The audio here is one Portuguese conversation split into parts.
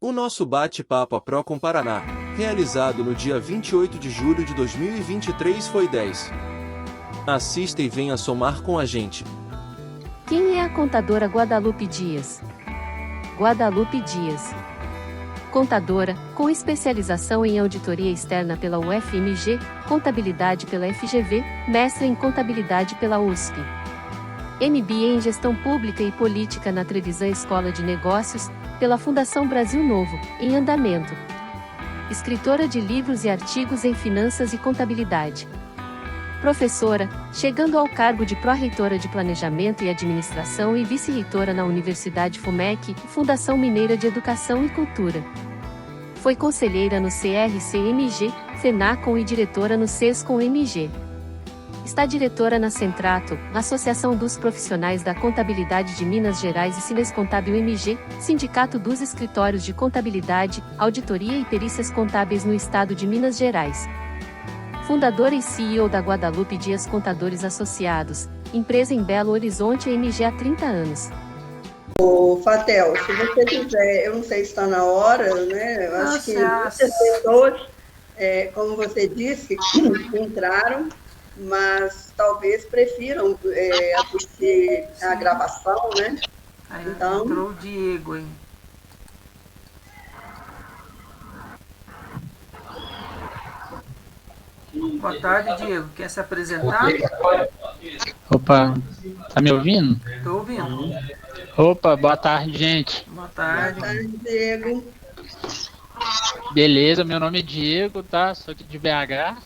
O nosso bate-papo Procon Paraná, realizado no dia 28 de julho de 2023 foi 10. Assista e venha somar com a gente. Quem é a contadora Guadalupe Dias? Guadalupe Dias. Contadora, com especialização em auditoria externa pela UFMG, contabilidade pela FGV, mestre em contabilidade pela USP. MBA em Gestão Pública e Política na Trevisan Escola de Negócios, pela Fundação Brasil Novo, em andamento. Escritora de livros e artigos em finanças e contabilidade. Professora, chegando ao cargo de pró-reitora de Planejamento e Administração e vice-reitora na Universidade FUMEC, Fundação Mineira de Educação e Cultura. Foi conselheira no CRC-MG, FENACOM e diretora no SESCOM-MG. Está diretora na Centrato, Associação dos Profissionais da Contabilidade de Minas Gerais e Cinescontábil MG, Sindicato dos Escritórios de Contabilidade, Auditoria e Perícias Contábeis no Estado de Minas Gerais. Fundadora e CEO da Guadalupe Dias Contadores Associados, empresa em Belo Horizonte MG há 30 anos. Ô, Fatel, se você quiser, eu não sei se está na hora, né? Eu acho que muitas pessoas, como você disse, entraram, mas talvez prefiram assistir a gravação, né? Aí então, entrou o Diego, hein? Boa tarde, Diego. Quer se apresentar? Opa, tá me ouvindo? Estou ouvindo. Opa, boa tarde, gente. Boa tarde. Boa tarde, Diego. Beleza, meu nome é Diego, tá? Sou aqui de BH.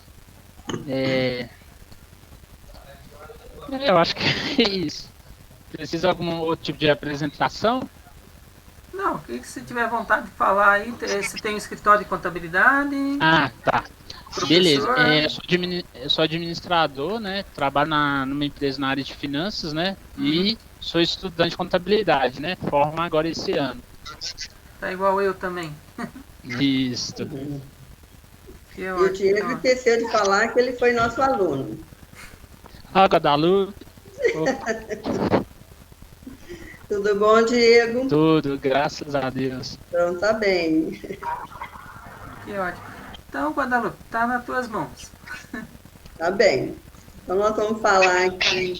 Eu acho que é isso. Precisa de algum outro tipo de apresentação? Não, o que você tiver vontade de falar aí? Você tem um escritório de contabilidade? Ah, tá. Professor? Beleza, eu sou administrador, né? Trabalho numa empresa na área de finanças, né? E sou estudante de contabilidade, né? Formo agora esse ano. Tá igual eu também. Isso. E o Diego esqueceu de falar que ele foi nosso aluno. Ah, Guadalupe. Tudo bom, Diego? Tudo, graças a Deus. Então tá bem. Que ótimo. Então, Guadalupe, tá nas tuas mãos. Tá bem. Então nós vamos falar aqui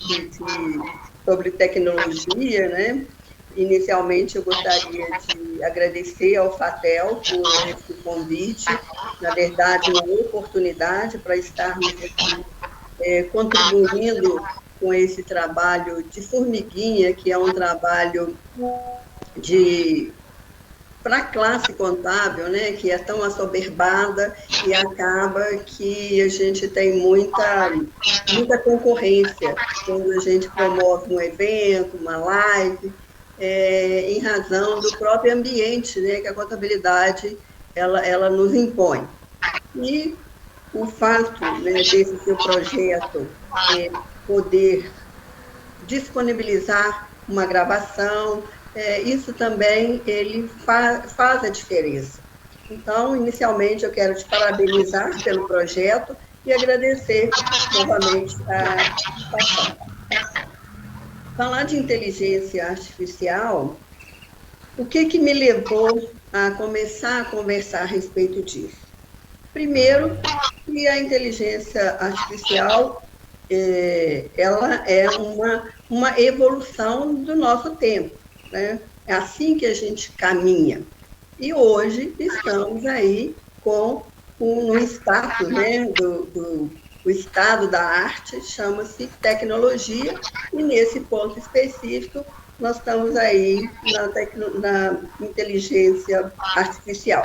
sobre tecnologia, né? Inicialmente eu gostaria de agradecer ao Fatel por esse convite, na verdade uma oportunidade para estarmos aqui contribuindo com esse trabalho de formiguinha, que é um trabalho para a classe contábil, né, que é tão assoberbada e acaba que a gente tem muita concorrência quando a gente promove um evento, uma live, em razão do próprio ambiente, né, que a contabilidade ela nos impõe. E o fato, né, desse seu projeto poder disponibilizar uma gravação, isso também ele faz a diferença. Então, inicialmente, eu quero te parabenizar pelo projeto e agradecer novamente a participação. Falar de inteligência artificial, o que me levou a começar a conversar a respeito disso? Primeiro, que a inteligência artificial ela é uma evolução do nosso tempo, né? É assim que a gente caminha. E hoje estamos aí no status, né, o estado da arte, chama-se tecnologia, e nesse ponto específico nós estamos aí na inteligência artificial.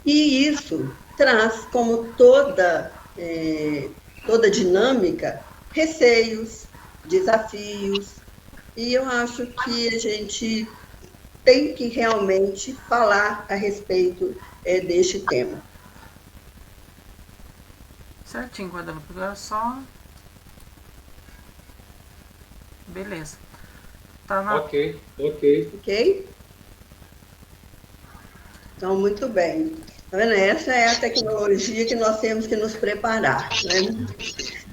E isso traz, como toda dinâmica, receios, desafios, e eu acho que a gente tem que realmente falar a respeito deste tema. Certinho, Guadalupe. Agora só... Beleza. Tá na... Ok. Ok? Então, muito bem. Tá vendo? Essa é a tecnologia que nós temos que nos preparar, né?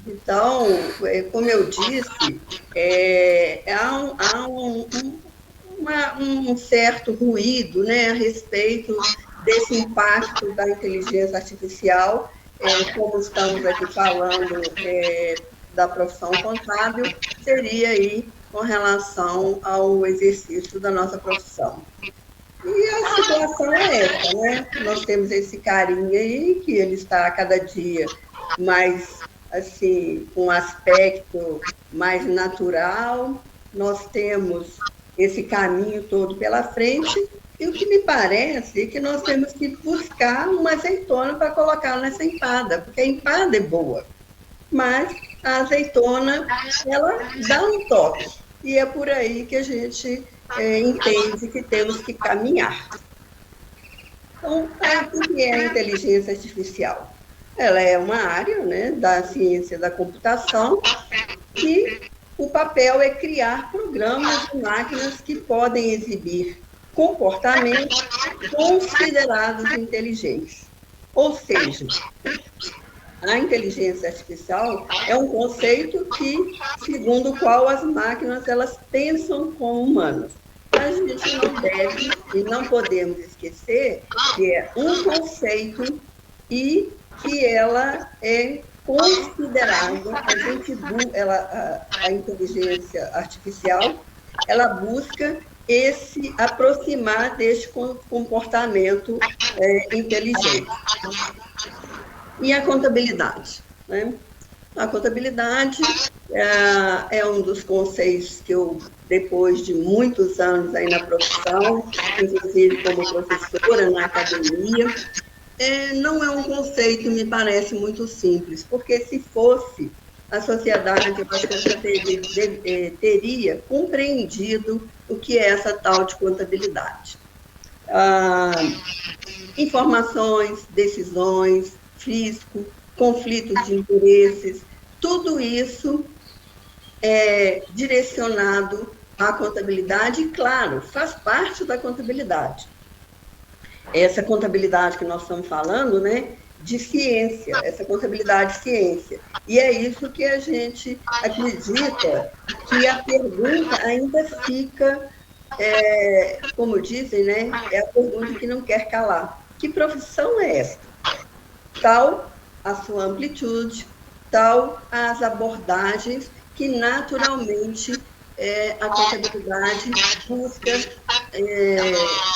Então, como eu disse, há um certo ruído, né, a respeito desse impacto da inteligência artificial, como estamos aqui falando da profissão contábil, seria aí com relação ao exercício da nossa profissão. E a situação é essa, né? Nós temos esse carinha aí, que ele está a cada dia mais, assim, com um aspecto mais natural. Nós temos esse caminho todo pela frente, e o que me parece é que nós temos que buscar uma azeitona para colocar nessa empada, porque a empada é boa, mas a azeitona, ela dá um toque, e é por aí que a gente entende que temos que caminhar. Então, o que é a inteligência artificial? Ela é uma área, né, da ciência da computação, e o papel é criar programas e máquinas que podem exibir comportamentos considerados inteligentes. Ou seja, a inteligência artificial é um conceito que, segundo o qual as máquinas elas pensam como humanos. A gente não deve e não podemos esquecer que é um conceito e que ela é considerada, a inteligência artificial, ela busca se aproximar deste comportamento inteligente. E a contabilidade, né? A contabilidade é um dos conceitos que eu, depois de muitos anos aí na profissão, inclusive como professora na academia, não é um conceito, me parece, muito simples, porque se fosse, a sociedade, eu acho que já teria compreendido o que é essa tal de contabilidade. Informações, decisões, fisco, conflitos de interesses, tudo isso é direcionado à contabilidade e, claro, faz parte da contabilidade. Essa contabilidade que nós estamos falando, né, de ciência, essa contabilidade de ciência. E é isso que a gente acredita que a pergunta ainda fica, como dizem, né, é a pergunta que não quer calar. Que profissão é esta? Tal a sua amplitude, tal as abordagens que naturalmente a contabilidade busca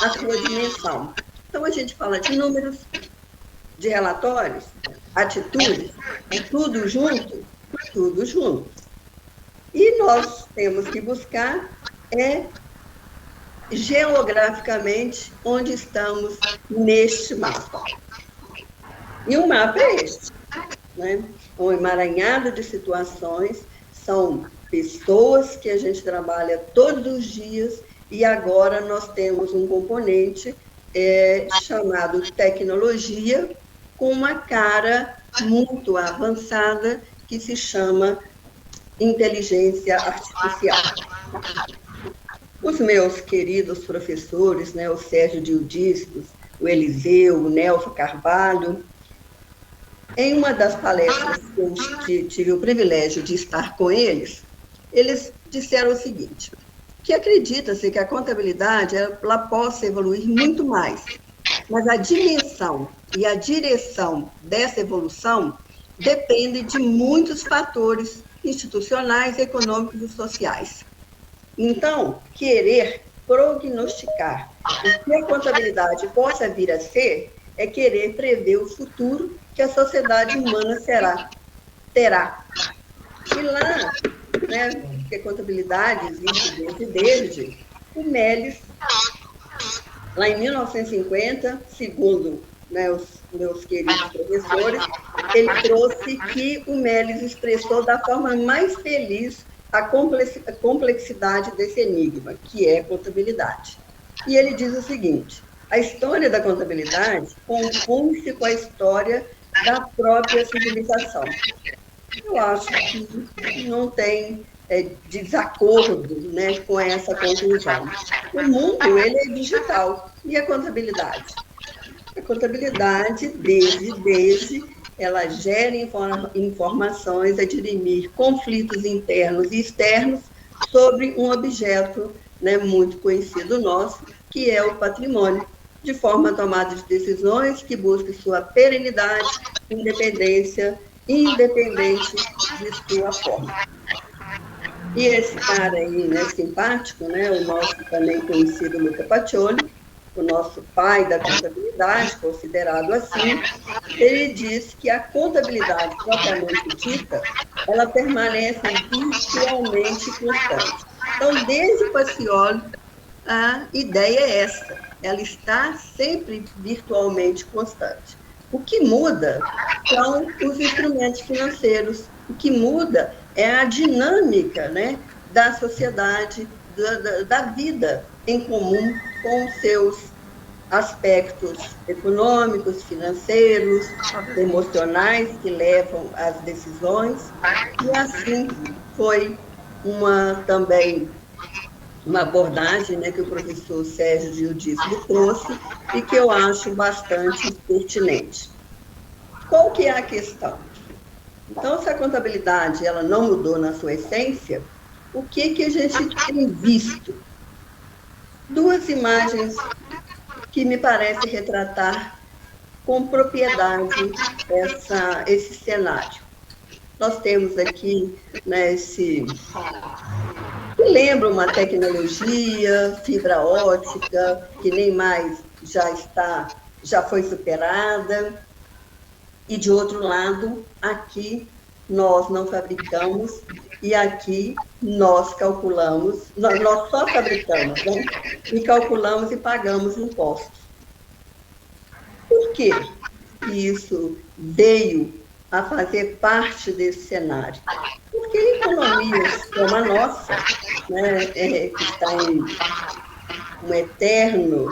a sua dimensão. Então, a gente fala de números, de relatórios, atitudes, tudo junto, tudo junto. E nós temos que buscar geograficamente onde estamos neste mapa. E o mapa é este, né? Um emaranhado de situações, são pessoas que a gente trabalha todos os dias, e agora nós temos um componente chamado tecnologia, com uma cara muito avançada, que se chama inteligência artificial. Os meus queridos professores, né, o Sérgio Dildiscos, o Eliseu, o Nelson Carvalho, em uma das palestras que eu tive o privilégio de estar com eles, eles disseram o seguinte, que acredita-se que a contabilidade ela possa evoluir muito mais, mas a dimensão e a direção dessa evolução depende de muitos fatores institucionais, econômicos e sociais. Então, querer prognosticar o que a contabilidade possa vir a ser é querer prever o futuro que a sociedade humana terá. E lá, né, porque a contabilidade existe desde o Meles, lá em 1950, segundo, né, os meus queridos professores, ele trouxe que o Meles expressou da forma mais feliz a complexidade desse enigma, que é a contabilidade. E ele diz o seguinte, a história da contabilidade compõe-se com a história da própria civilização. Eu acho que não tem desacordo, né, com essa conclusão. O mundo ele é digital, e a contabilidade? A contabilidade, desde ela gera informações a dirimir conflitos internos e externos sobre um objeto né, muito conhecido nosso, que é o patrimônio, de forma a tomada de decisões que busquem sua perenidade, independência, independente de sua forma. E esse cara aí, né, simpático, né, o nosso também conhecido Luca Pacioli, o nosso pai da contabilidade, considerado assim, ele disse que a contabilidade propriamente dita, ela permanece virtualmente constante. Então, desde Pacioli, a ideia é essa, ela está sempre virtualmente constante. O que muda são os instrumentos financeiros, o que muda é a dinâmica, né, da sociedade, da vida em comum, com os seus aspectos econômicos, financeiros, emocionais que levam às decisões. E assim foi também uma abordagem, né, que o professor Sérgio Giudice trouxe e que eu acho bastante pertinente. Qual que é a questão? Então, se a contabilidade ela não mudou na sua essência, o que a gente tem visto? Duas imagens que me parecem retratar com propriedade esse cenário. Nós temos aqui, né, que lembra uma tecnologia, fibra ótica, que nem mais já foi superada. E, de outro lado, aqui nós não fabricamos e aqui nós calculamos, nós só fabricamos, né? E calculamos e pagamos impostos. Por que isso veio a fazer parte desse cenário? Porque economias como a nossa, né, que está em um eterno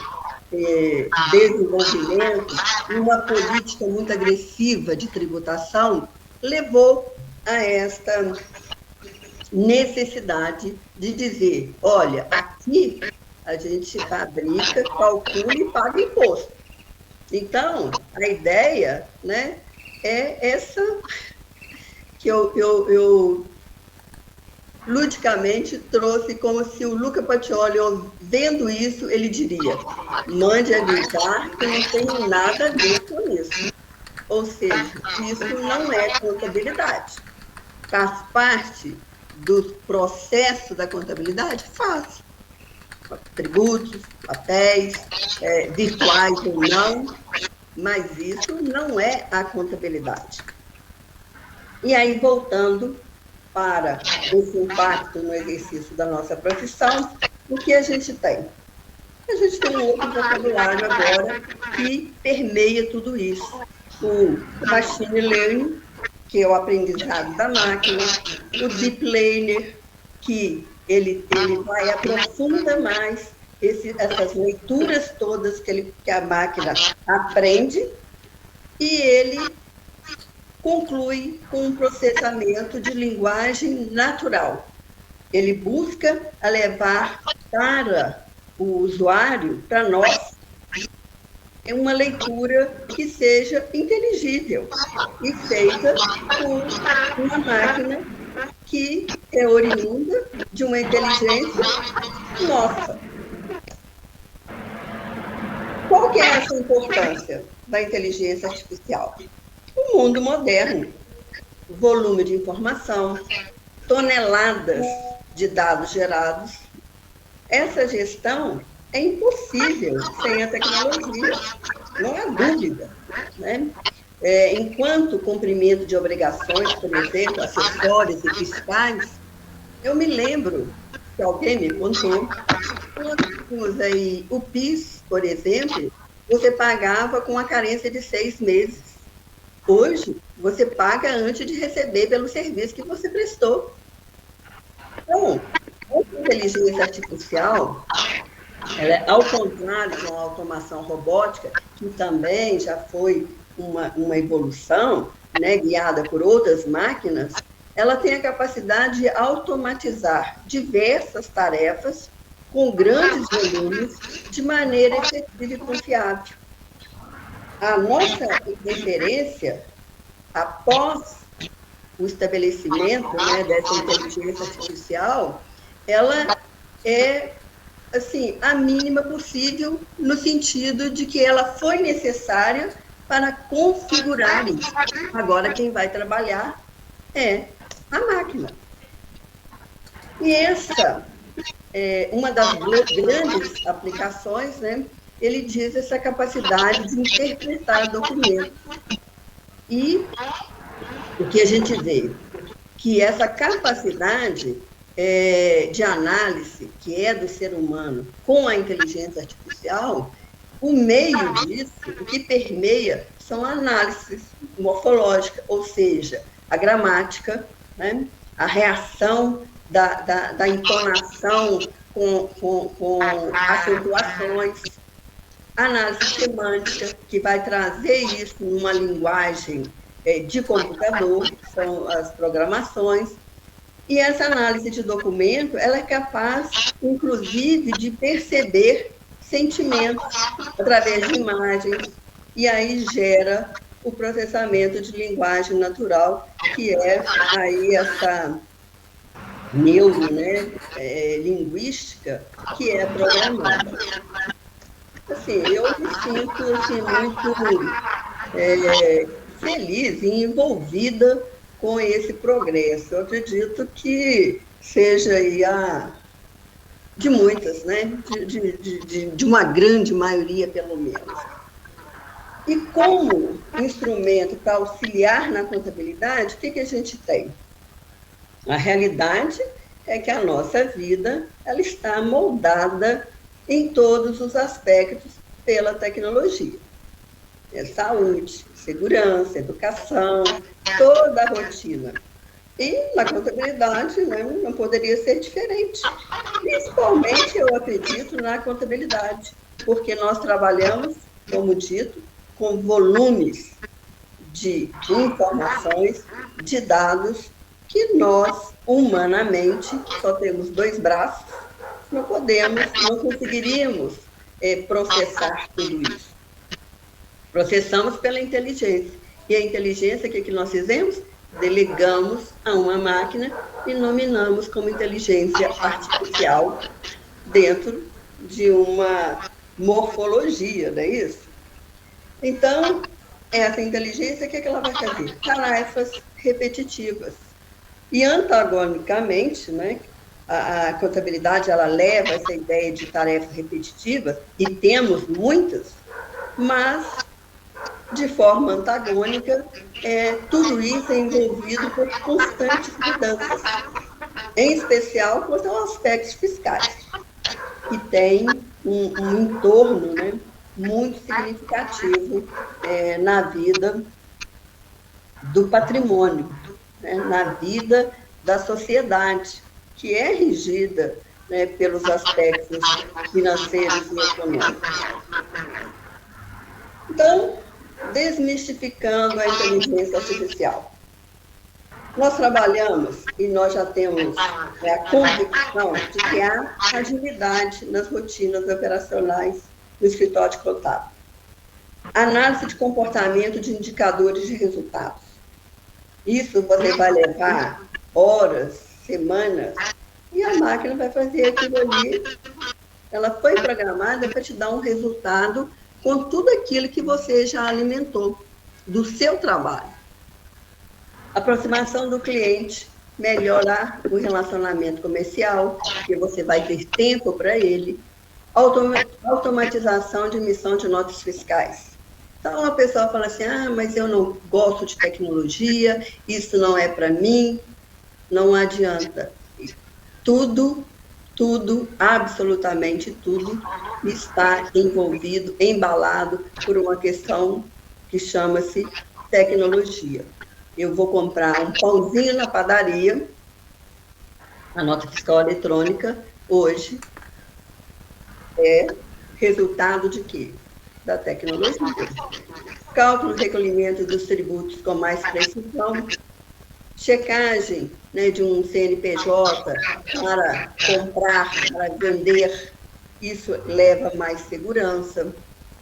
desenvolvimento, uma política muito agressiva de tributação, levou a esta necessidade de dizer, olha, aqui a gente fabrica, calcula e paga imposto. Então, a ideia, né, é essa que eu ludicamente trouxe como se o Luca Pacioli, vendo isso, ele diria, mande avisar que não tem nada a ver com isso. Ou seja, isso não é contabilidade. Faz parte do processo da contabilidade? Faz. Tributos, papéis, virtuais ou não, mas isso não é a contabilidade. E aí, voltando para esse impacto no exercício da nossa profissão, o que a gente tem? A gente tem um outro vocabulário agora que permeia tudo isso. O machine learning, que é o aprendizado da máquina, o deep learner, que ele vai aprofunda mais essas leituras todas que a máquina aprende, e ele conclui com um processamento de linguagem natural. Ele busca levar para o usuário, para nós, uma leitura que seja inteligível e feita por uma máquina que é oriunda de uma inteligência nossa. Qual que é essa importância da inteligência artificial? O mundo moderno, volume de informação, toneladas de dados gerados, essa gestão é impossível sem a tecnologia, não há dúvida, né? Enquanto cumprimento de obrigações, por exemplo, acessórias e fiscais, eu me lembro que alguém me contou, quando aí, o PIS, por exemplo, você pagava com a carência de 6 meses. Hoje, você paga antes de receber pelo serviço que você prestou. Então, a inteligência artificial, ao contrário de uma automação robótica, que também já foi uma evolução, né, guiada por outras máquinas, ela tem a capacidade de automatizar diversas tarefas com grandes volumes de maneira efetiva e confiável. A nossa referência, após o estabelecimento, né, dessa inteligência artificial, ela é assim, a mínima possível, no sentido de que ela foi necessária para configurar isso. Agora, quem vai trabalhar é a máquina. E essa é uma das grandes aplicações, né? Ele diz essa capacidade de interpretar documentos. E o que a gente vê? Que essa capacidade de análise, que é do ser humano, com a inteligência artificial, o meio disso, o que permeia, são análises morfológicas, ou seja, a gramática, né? A reação da entonação com acentuações, análise semântica, que vai trazer isso numa linguagem de computador, que são as programações, e essa análise de documento, ela é capaz, inclusive, de perceber sentimentos através de imagens, e aí gera o processamento de linguagem natural, que é aí essa neuro, né, linguística, que é programada. Assim, eu me sinto assim, muito feliz e envolvida com esse progresso. Eu acredito que seja aí de muitas, né? De uma grande maioria, pelo menos. E como instrumento para auxiliar na contabilidade, o que a gente tem? A realidade é que a nossa vida ela está moldada em todos os aspectos pela tecnologia. Saúde, segurança, educação, toda a rotina. E na contabilidade, né, não poderia ser diferente. Principalmente, eu acredito, na contabilidade, porque nós trabalhamos, como dito, com volumes de informações, de dados, que nós, humanamente, só temos 2 braços, não conseguiríamos processar tudo isso. Processamos pela inteligência. E a inteligência, o que nós fizemos? Delegamos a uma máquina e nominamos como inteligência artificial dentro de uma morfologia, não é isso? Então, essa inteligência, o que ela vai fazer? Tarefas repetitivas. E, antagonicamente, né, a contabilidade ela leva essa ideia de tarefas repetitivas, e temos muitas, mas, de forma antagônica, tudo isso é envolvido por constantes mudanças, em especial quanto aos aspectos fiscais, que tem um entorno, né, muito significativo na vida do patrimônio, né, na vida da sociedade, que é regida, né, pelos aspectos financeiros e econômicos. Então, desmistificando a inteligência artificial. Nós trabalhamos e nós já temos a convicção de que há agilidade nas rotinas operacionais do escritório contábil. Análise de comportamento de indicadores de resultados. Isso você vai levar horas, semanas, e a máquina vai fazer aquilo ali. Ela foi programada para te dar um resultado com tudo aquilo que você já alimentou do seu trabalho. Aproximação do cliente, melhorar o relacionamento comercial, porque você vai ter tempo para ele. Automatização de emissão de notas fiscais. Então, a pessoa fala assim, mas eu não gosto de tecnologia, isso não é para mim. Não adianta. Tudo, absolutamente tudo, está envolvido, embalado por uma questão que chama-se tecnologia. Eu vou comprar um pãozinho na padaria, a nota fiscal eletrônica, hoje, é resultado de quê? Da tecnologia. Cálculo e recolhimento dos tributos com mais precisão, checagem, né, de um CNPJ para comprar, para vender, isso leva mais segurança.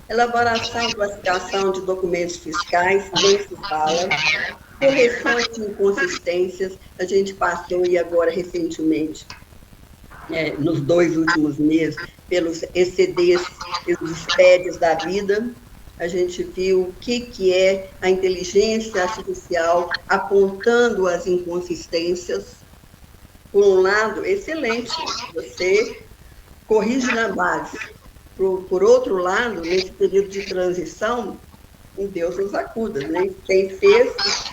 Elaboração e classificação de documentos fiscais, nem se fala. Correções de inconsistências, a gente passou, e agora recentemente, nos 2 últimos meses, pelos ECDs, pelos SPEDs da vida. A gente viu o que é a inteligência artificial apontando as inconsistências. Por um lado, excelente, você corrige na base. Por outro lado, nesse período de transição, Deus nos acuda, né? Quem fez,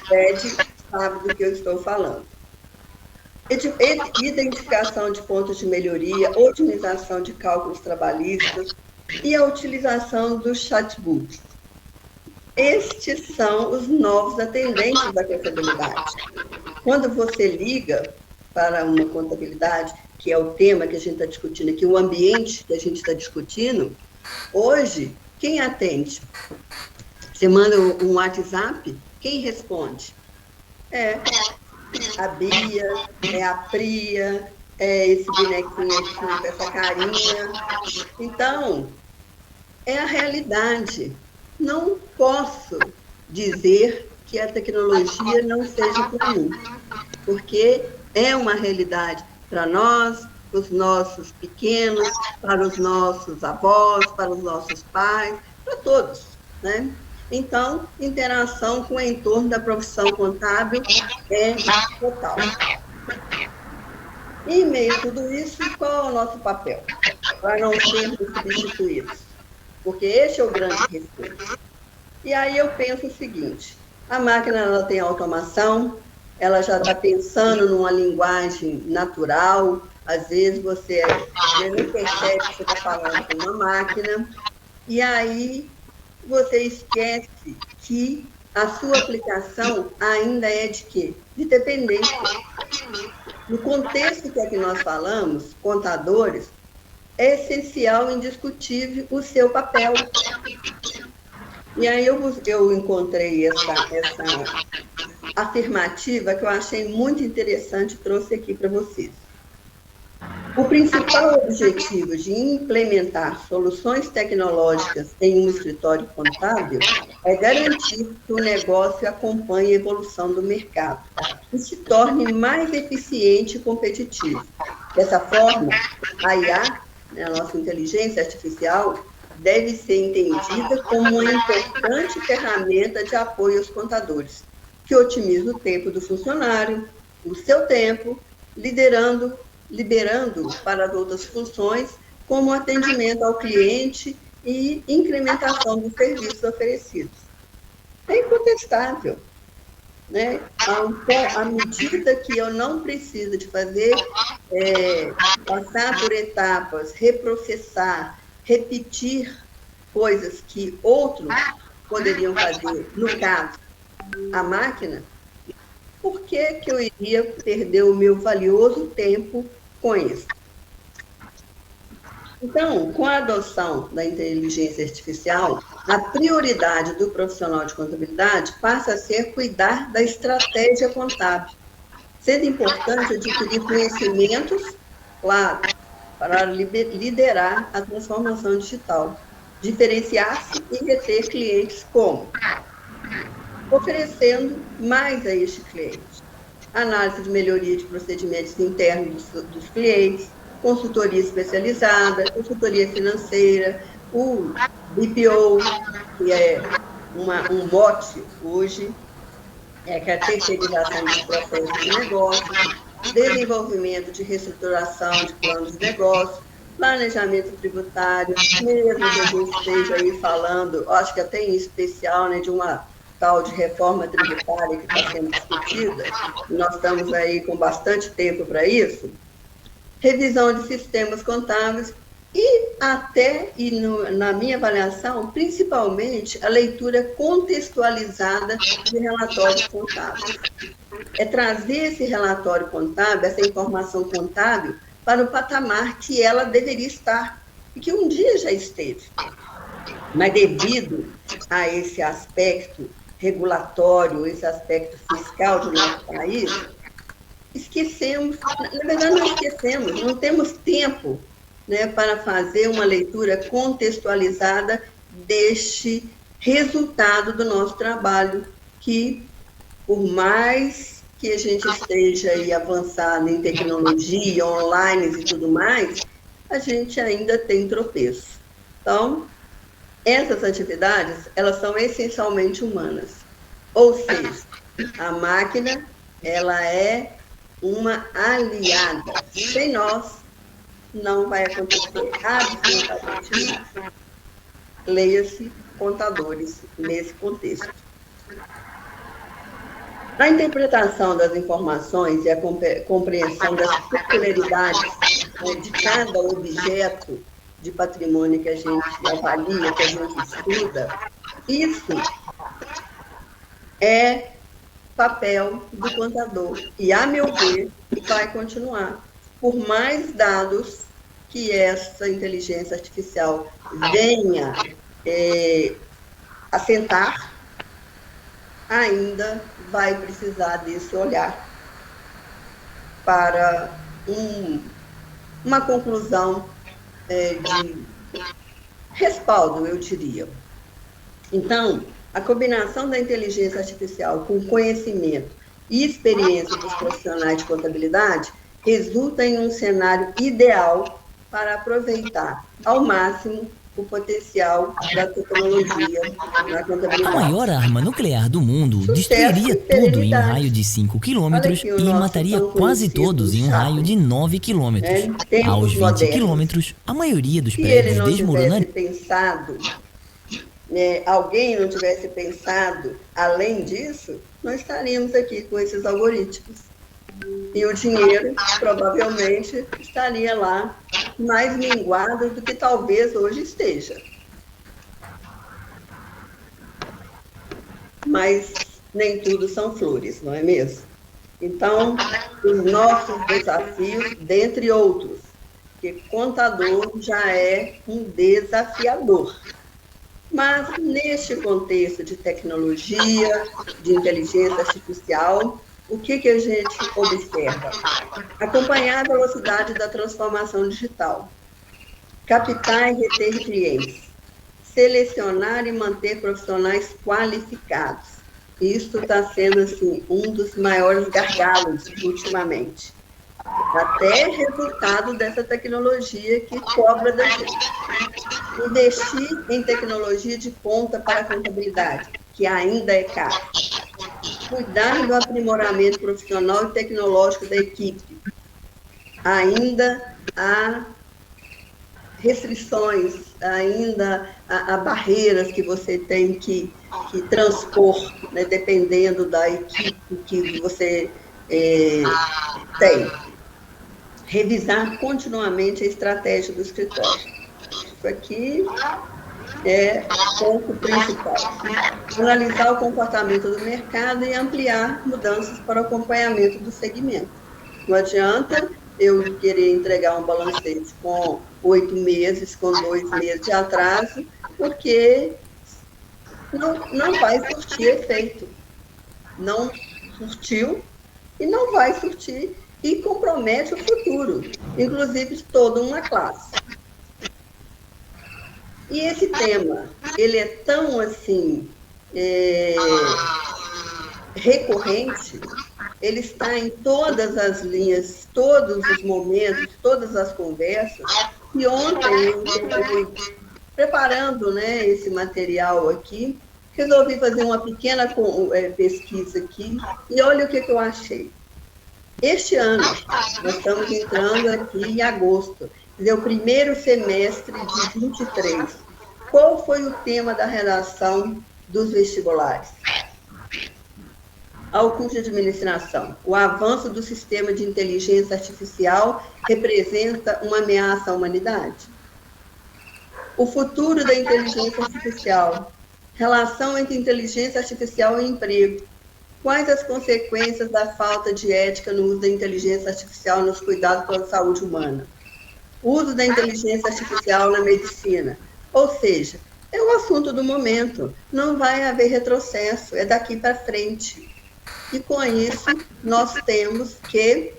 pede, sabe do que eu estou falando. Identificação de pontos de melhoria, otimização de cálculos trabalhistas e a utilização dos chatbots. Estes são os novos atendentes da contabilidade. Quando você liga para uma contabilidade, que é o tema que a gente está discutindo aqui, o ambiente que a gente está discutindo, hoje, quem atende? Você manda um WhatsApp, quem responde? É a Bia, é a Priya, é esse bonequinho aqui com essa carinha. Então, é a realidade. Não posso dizer que a tecnologia não seja comum, porque é uma realidade para nós, para os nossos pequenos, para os nossos avós, para os nossos pais, para todos, né? Então, interação com o entorno da profissão contábil é total. E, em meio a tudo isso, qual é o nosso papel? Para não sermos substituídos. Porque esse é o grande risco. E aí eu penso o seguinte, a máquina ela tem automação, ela já está pensando numa linguagem natural, às vezes você nem percebe que você está falando com uma máquina, e aí você esquece que a sua aplicação ainda é de quê? De dependência. No contexto que é que nós falamos, contadores, é essencial, indiscutível, o seu papel. E aí eu encontrei essa afirmativa que eu achei muito interessante e trouxe aqui para vocês. O principal objetivo de implementar soluções tecnológicas em um escritório contábil é garantir que o negócio acompanhe a evolução do mercado e se torne mais eficiente e competitivo. Dessa forma, a IA, a nossa inteligência artificial, deve ser entendida como uma importante ferramenta de apoio aos contadores, que otimiza o tempo do funcionário, o seu tempo, liberando para as outras funções, como atendimento ao cliente e incrementação dos serviços oferecidos. É incontestável, né? À medida que eu não preciso de fazer, passar por etapas, reprocessar, repetir coisas que outros poderiam fazer, no caso, a máquina, por que eu iria perder o meu valioso tempo com isso? Então, com a adoção da inteligência artificial, a prioridade do profissional de contabilidade passa a ser cuidar da estratégia contábil, sendo importante adquirir conhecimentos, claro, para liderar a transformação digital, diferenciar-se e reter clientes como oferecendo mais a este cliente, análise de melhoria de procedimentos internos dos clientes, consultoria especializada, consultoria financeira, o BPO, que é um mote hoje, que é a terceirização dos processos de negócio, desenvolvimento de reestruturação de planos de negócio, planejamento tributário, mesmo que a gente esteja aí falando, acho que até em especial, né, de uma tal de reforma tributária que está sendo discutida, nós estamos aí com bastante tempo para isso, revisão de sistemas contábeis e até, na minha avaliação, principalmente a leitura contextualizada de relatórios contábeis. É trazer esse relatório contábil, essa informação contábil, para o patamar que ela deveria estar, e que um dia já esteve. Mas devido a esse aspecto regulatório, esse aspecto fiscal do nosso país, esquecemos, na verdade não esquecemos, não temos tempo, né, para fazer uma leitura contextualizada deste resultado do nosso trabalho, que por mais que a gente esteja aí avançado em tecnologia, online e tudo mais, a gente ainda tem tropeço. Então, essas atividades, elas são essencialmente humanas. Ou seja, a máquina, ela é uma aliada. Sem nós, não vai acontecer absolutamente nada. Leia-se contadores nesse contexto. A interpretação das informações e a compreensão das peculiaridades de cada objeto de patrimônio que a gente avalia, que a gente estuda, isso é papel do contador. E, a meu ver, vai continuar. Por mais dados que essa inteligência artificial venha assentar, ainda vai precisar desse olhar para uma conclusão de respaldo, eu diria. Então, a combinação da inteligência artificial com conhecimento e experiência dos profissionais de contabilidade resulta em um cenário ideal para aproveitar ao máximo o potencial da tecnologia na contabilidade. A maior arma nuclear do mundo destruiria tudo em um raio de 5 quilômetros e mataria quase todos em um raio de 9 quilômetros. Aos 20 quilômetros, a maioria dos prédios desmoronaria. Alguém não tivesse pensado além disso, nós estaríamos aqui com esses algoritmos. E o dinheiro, provavelmente, estaria lá mais minguado do que talvez hoje esteja. Mas nem tudo são flores, não é mesmo? Então, os nossos desafios, dentre outros, porque contador já é um desafiador. Mas, neste contexto de tecnologia, de inteligência artificial, o que a gente observa? Acompanhar a velocidade da transformação digital, captar e reter clientes, selecionar e manter profissionais qualificados. Isso está sendo, assim, um dos maiores gargalos ultimamente. Até resultado dessa tecnologia que cobra da gente. Investir em tecnologia de ponta para a contabilidade, que ainda é caro. Cuidar do aprimoramento profissional e tecnológico da equipe. Ainda há restrições, ainda há barreiras que você tem que transpor, né, dependendo da equipe que você tem. Revisar continuamente a estratégia do escritório. Isso aqui é o ponto principal. Analisar o comportamento do mercado e ampliar mudanças para o acompanhamento do segmento. Não adianta eu querer entregar um balancete com 8 meses, com 2 meses de atraso, porque não vai surtir efeito. Não surtiu e não vai surtir e compromete o futuro, inclusive de toda uma classe. E esse tema, ele é tão, assim, recorrente, ele está em todas as linhas, todos os momentos, todas as conversas, e ontem eu preparando, né, esse material aqui, resolvi fazer uma pequena pesquisa aqui, e olha o que eu achei. Este ano, nós estamos entrando aqui em agosto, quer dizer, o primeiro semestre de 23. Qual foi o tema da redação dos vestibulares? Ao curso de administração. O avanço do sistema de inteligência artificial representa uma ameaça à humanidade? O futuro da inteligência artificial. Relação entre inteligência artificial e emprego. Quais as consequências da falta de ética no uso da inteligência artificial nos cuidados pela saúde humana? Uso da inteligência artificial na medicina. Ou seja, é o assunto do momento. Não vai haver retrocesso, é daqui para frente. E com isso, nós temos que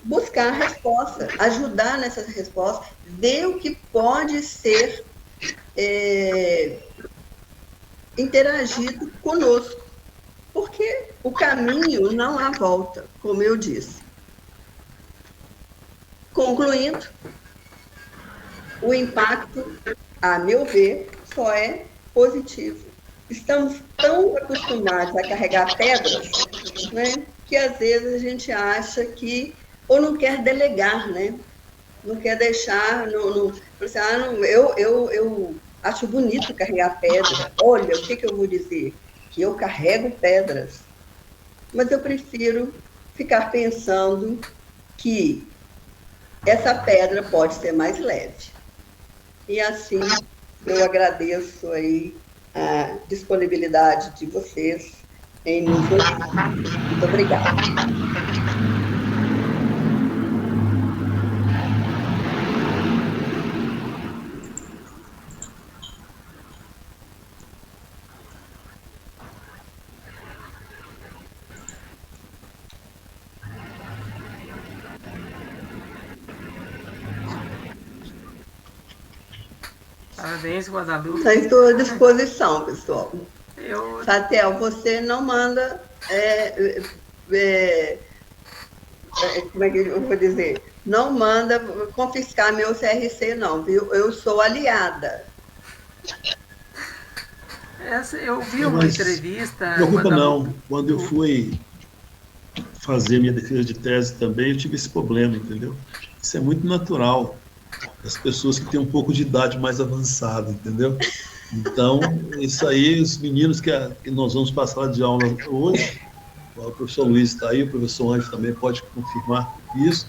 buscar a resposta, ajudar nessas respostas, ver o que pode ser interagido conosco. Porque o caminho não há volta, como eu disse. Concluindo, o impacto, a meu ver, só é positivo. Estamos tão acostumados a carregar pedras, né, que às vezes a gente acha que, ou não quer delegar, né? Não quer deixar, eu acho bonito carregar pedra. Olha, o que eu vou dizer? Que eu carrego pedras. Mas eu prefiro ficar pensando que essa pedra pode ser mais leve. E assim, eu agradeço aí a disponibilidade de vocês em nos ouvir. Muito obrigada. Parabéns, Guadalupe. Está em sua disposição, pessoal. Eu... Satel, você não manda... como é que eu vou dizer? Não manda confiscar meu CRC, não, viu? Eu sou aliada. Eu vi uma entrevista... Não preocupa não. Quando eu fui fazer minha defesa de tese também, eu tive esse problema, entendeu? Isso é muito natural. As pessoas que têm um pouco de idade mais avançada, entendeu? Então, isso aí, os meninos que nós vamos passar de aula hoje, o professor Luiz está aí, o professor Anjo também pode confirmar isso,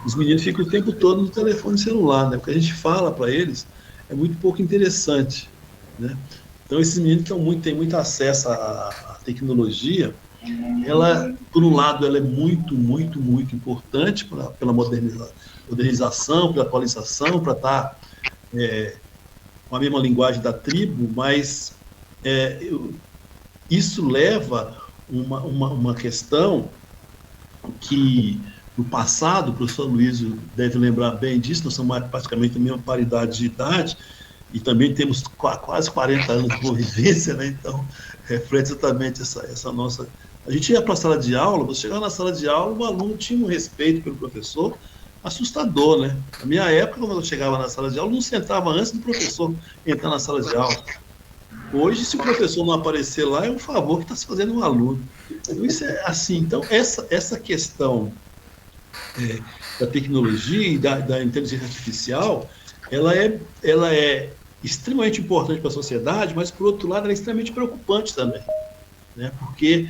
os meninos ficam o tempo todo no telefone celular, né? Porque a gente fala para eles, é muito pouco interessante, né? Então, esses meninos têm muito acesso à tecnologia. Ela, por um lado, ela é muito, muito, muito importante pela modernização, pela atualização, para estar com a mesma linguagem da tribo, mas isso leva uma questão que, no passado, o professor Luiz deve lembrar bem disso, nós somos praticamente a mesma paridade de idade, e também temos quase 40 anos de convivência, né? Então, reflete exatamente essa nossa... A gente ia para a sala de aula, você chegava na sala de aula, o aluno tinha um respeito pelo professor assustador, né? Na minha época, quando eu chegava na sala de aula, não sentava antes do professor entrar na sala de aula. Hoje, se o professor não aparecer lá, é um favor que está se fazendo um aluno. Então, isso é assim. Então, essa questão da tecnologia e da inteligência artificial, ela é extremamente importante para a sociedade, mas, por outro lado, ela é extremamente preocupante também, né? Porque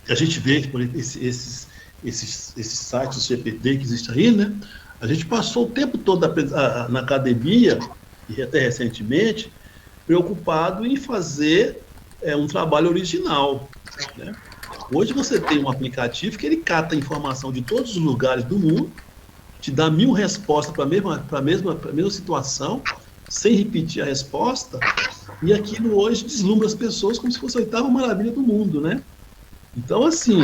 a gente vê por esses sites do GPT que existem aí, né? A gente passou o tempo todo na academia, e até recentemente, preocupado em fazer um trabalho original, né? Hoje você tem um aplicativo que ele cata a informação de todos os lugares do mundo, te dá 1000 respostas para a mesma situação, sem repetir a resposta, e aquilo hoje deslumbra as pessoas como se fosse a 8ª maravilha do mundo, né? Então, assim,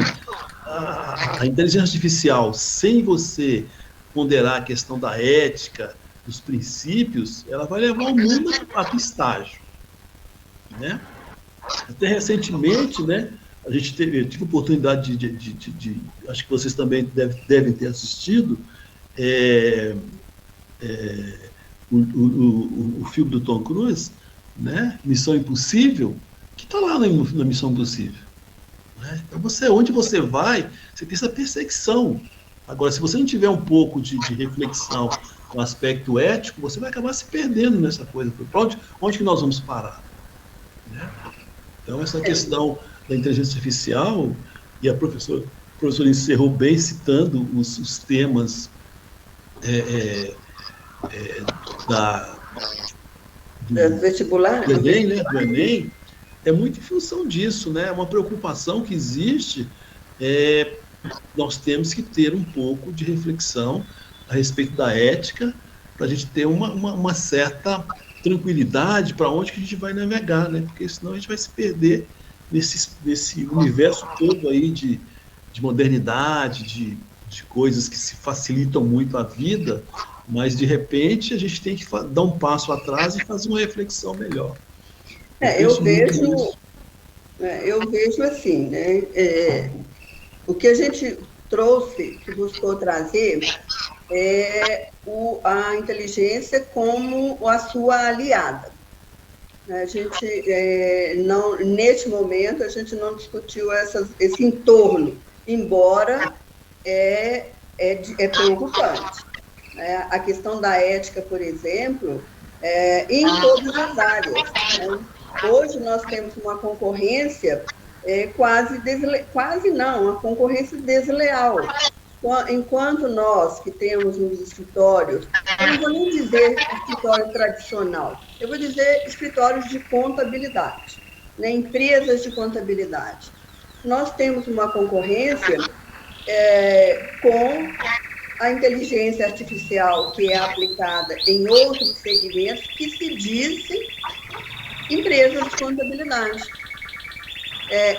a inteligência artificial, sem você ponderar a questão da ética, dos princípios, ela vai levar o mundo a que estágio, né? Até recentemente, né, eu tive a oportunidade de acho que vocês também devem ter assistido, o filme do Tom Cruise, né, Missão Impossível, que está lá na Missão Impossível, né? Então, onde você vai, você tem essa perseguição. Agora, se você não tiver um pouco de reflexão no aspecto ético, você vai acabar se perdendo nessa coisa. Onde que nós vamos parar, né? Então, essa questão da inteligência artificial, e a professora encerrou bem citando os temas do vestibular, do Enem, né? Do Enem, é muito em função disso, né? Uma preocupação que existe. Nós temos que ter um pouco de reflexão a respeito da ética, para a gente ter uma certa tranquilidade para onde que a gente vai navegar, né? Porque senão a gente vai se perder nesse universo todo aí de modernidade, de coisas que se facilitam muito a vida, mas de repente a gente tem que dar um passo atrás e fazer uma reflexão melhor. Eu vejo assim, né? O que a gente trouxe, que buscou trazer, a inteligência como a sua aliada. A gente, neste momento, a gente não discutiu esse entorno, embora é preocupante. A questão da ética, por exemplo, em todas as áreas. Né? Hoje nós temos uma concorrência uma concorrência desleal. Enquanto nós que temos nos escritórios, eu não vou nem dizer escritório tradicional, eu vou dizer escritórios de contabilidade, né, empresas de contabilidade. Nós temos uma concorrência com a inteligência artificial que é aplicada em outros segmentos que se dizem empresas de contabilidade.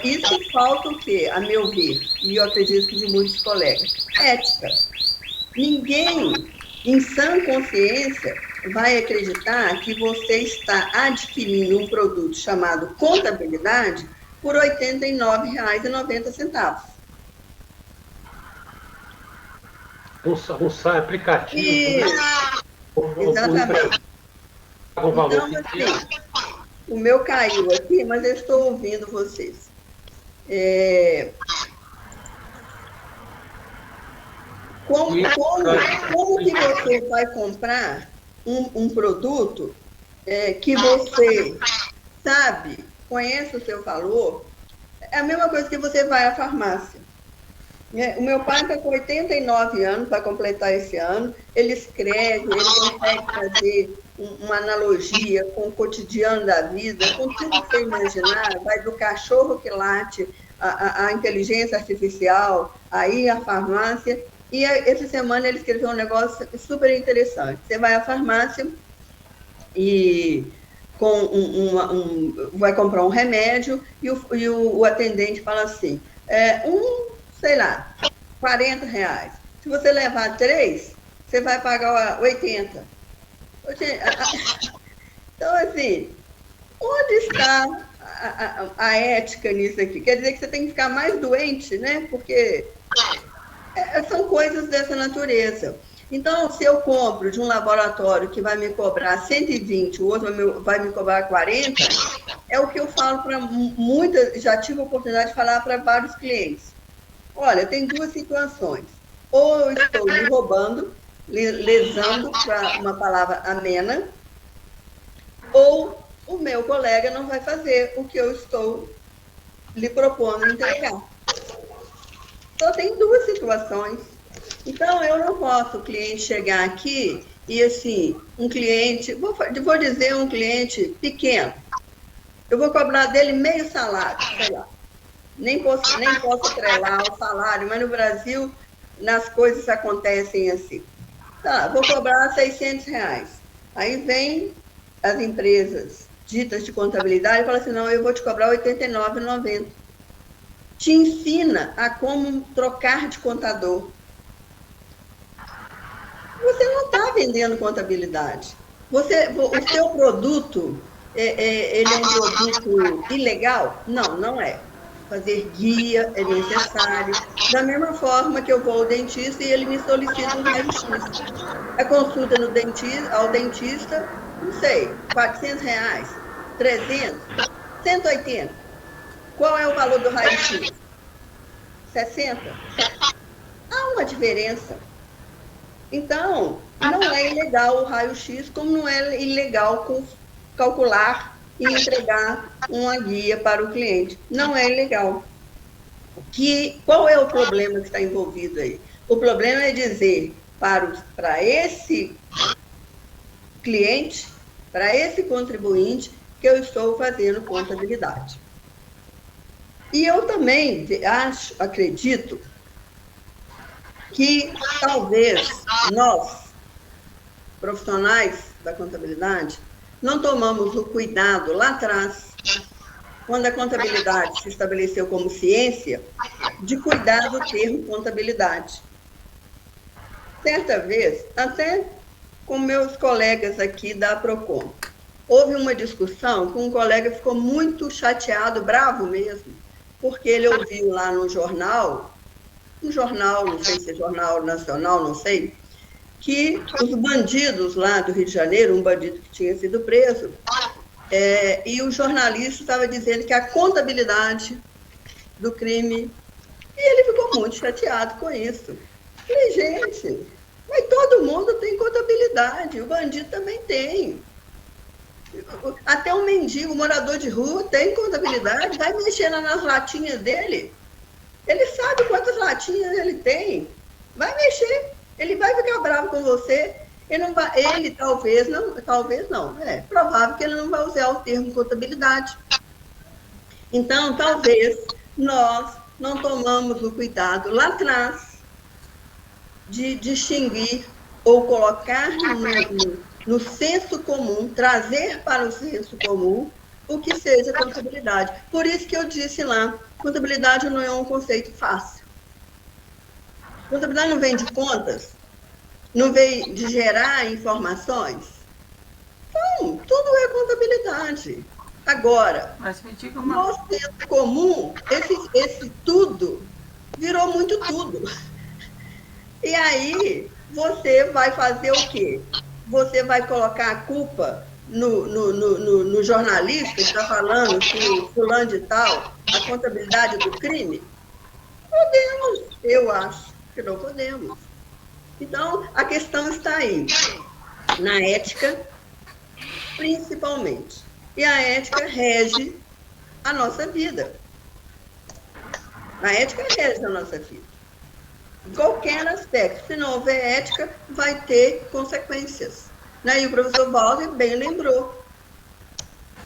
Isso falta o quê, a meu ver, e eu acredito que de muitos colegas? Ética. Ninguém, em sã consciência, vai acreditar que você está adquirindo um produto chamado contabilidade por R$ 89,90. Um site aplicativo. Exatamente. Então, assim, o meu caiu aqui, mas eu estou ouvindo vocês. Como que você vai comprar um produto que você sabe, conhece o seu valor? É a mesma coisa que você vai à farmácia. O meu pai está com 89 anos, vai completar esse ano, ele escreve, ele consegue fazer uma analogia com o cotidiano da vida, com tudo que você imaginar, vai do cachorro que late, a inteligência artificial, aí a farmácia. E essa semana ele escreveu um negócio super interessante. Você vai à farmácia e vai comprar um remédio e o atendente fala assim, sei lá, R$40. Se você levar 3, você vai pagar 80. Então, assim, onde está a ética nisso aqui? Quer dizer que você tem que ficar mais doente, né? Porque são coisas dessa natureza. Então, se eu compro de um laboratório que vai me cobrar 120, o outro vai me cobrar 40, é o que eu falo para muitas, já tive a oportunidade de falar para vários clientes. Olha, tem duas situações. Ou eu estou me roubando, lesando, para uma palavra amena, ou o meu colega não vai fazer o que eu estou lhe propondo entregar. Só tem duas situações. Então, eu não posso o cliente chegar aqui e, assim, um cliente, vou dizer um cliente pequeno, eu vou cobrar dele meio salário, sei lá. Nem posso atrelar o salário, mas no Brasil, nas coisas acontecem assim. Tá, vou cobrar R$600. Aí vem as empresas ditas de contabilidade e falam assim, não, eu vou te cobrar R$ 89,90. Te ensina a como trocar de contador. Você não está vendendo contabilidade. O seu produto, ele é um produto ilegal? Não, não é. Fazer guia é necessário. Da mesma forma que eu vou ao dentista e ele me solicita um raio-x. A consulta ao dentista, não sei, R$400, 300, 180. Qual é o valor do raio-x? 60? Há uma diferença. Então, não é ilegal o raio-x, como não é ilegal calcular e entregar uma guia para o cliente. Não é ilegal. Qual é o problema que está envolvido aí? O problema é dizer para esse cliente, para esse contribuinte, que eu estou fazendo contabilidade. E eu também acredito que talvez nós, profissionais da contabilidade, não tomamos o cuidado lá atrás, quando a contabilidade se estabeleceu como ciência, de cuidar do termo contabilidade. Certa vez, até com meus colegas aqui da Procon, houve uma discussão que um colega ficou muito chateado, bravo mesmo, porque ele ouviu lá no jornal, não sei se é Jornal Nacional, não sei, que os bandidos lá do Rio de Janeiro, um bandido que tinha sido preso, e o jornalista estava dizendo que a contabilidade do crime, e ele ficou muito chateado com isso. Falei, gente, mas todo mundo tem contabilidade, o bandido também tem. Até um mendigo, morador de rua, tem contabilidade, vai mexendo nas latinhas dele. Ele sabe quantas latinhas ele tem. Vai mexer, ele vai ficar bravo com você. Ele talvez não, é provável que ele não vai usar o termo contabilidade. Então, talvez nós não tomamos o cuidado lá atrás de distinguir ou colocar no senso comum, trazer para o senso comum o que seja contabilidade. Por isso que eu disse lá, contabilidade não é um conceito fácil. Contabilidade não vem de contas, não vem de gerar informações. Então, tudo é contabilidade. Agora, no senso comum, esse tudo virou muito tudo. E aí, você vai fazer o quê? Você vai colocar a culpa no jornalista que está falando que fulano de tal, a contabilidade do crime? Podemos, eu acho que não podemos. Então, a questão está aí, na ética, principalmente. E a ética rege a nossa vida. A ética rege a nossa vida. Em qualquer aspecto. Se não houver ética, vai ter consequências. E o professor Walter bem lembrou.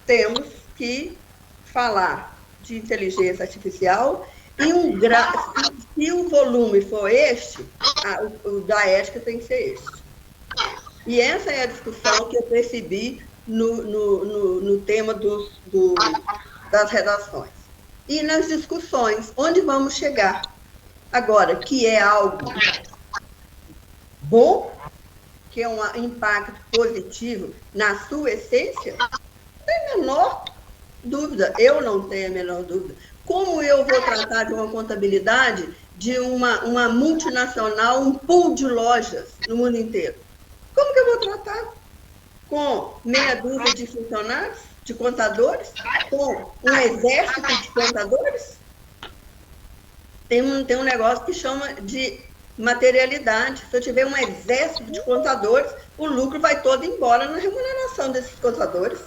Temos que falar de inteligência artificial e se o volume for este, o da ética tem que ser este. E essa é a discussão que eu percebi no tema das redações. E nas discussões, onde vamos chegar? Agora, que é algo bom, que é um impacto positivo na sua essência, não tem a menor dúvida. Eu não tenho a menor dúvida. Como eu vou tratar de uma contabilidade de uma multinacional, um pool de lojas no mundo inteiro? Como que eu vou tratar? Com meia dúzia de funcionários, de contadores? Com um exército de contadores? Tem um negócio que chama de materialidade. Se eu tiver um exército de contadores, o lucro vai todo embora na remuneração desses contadores.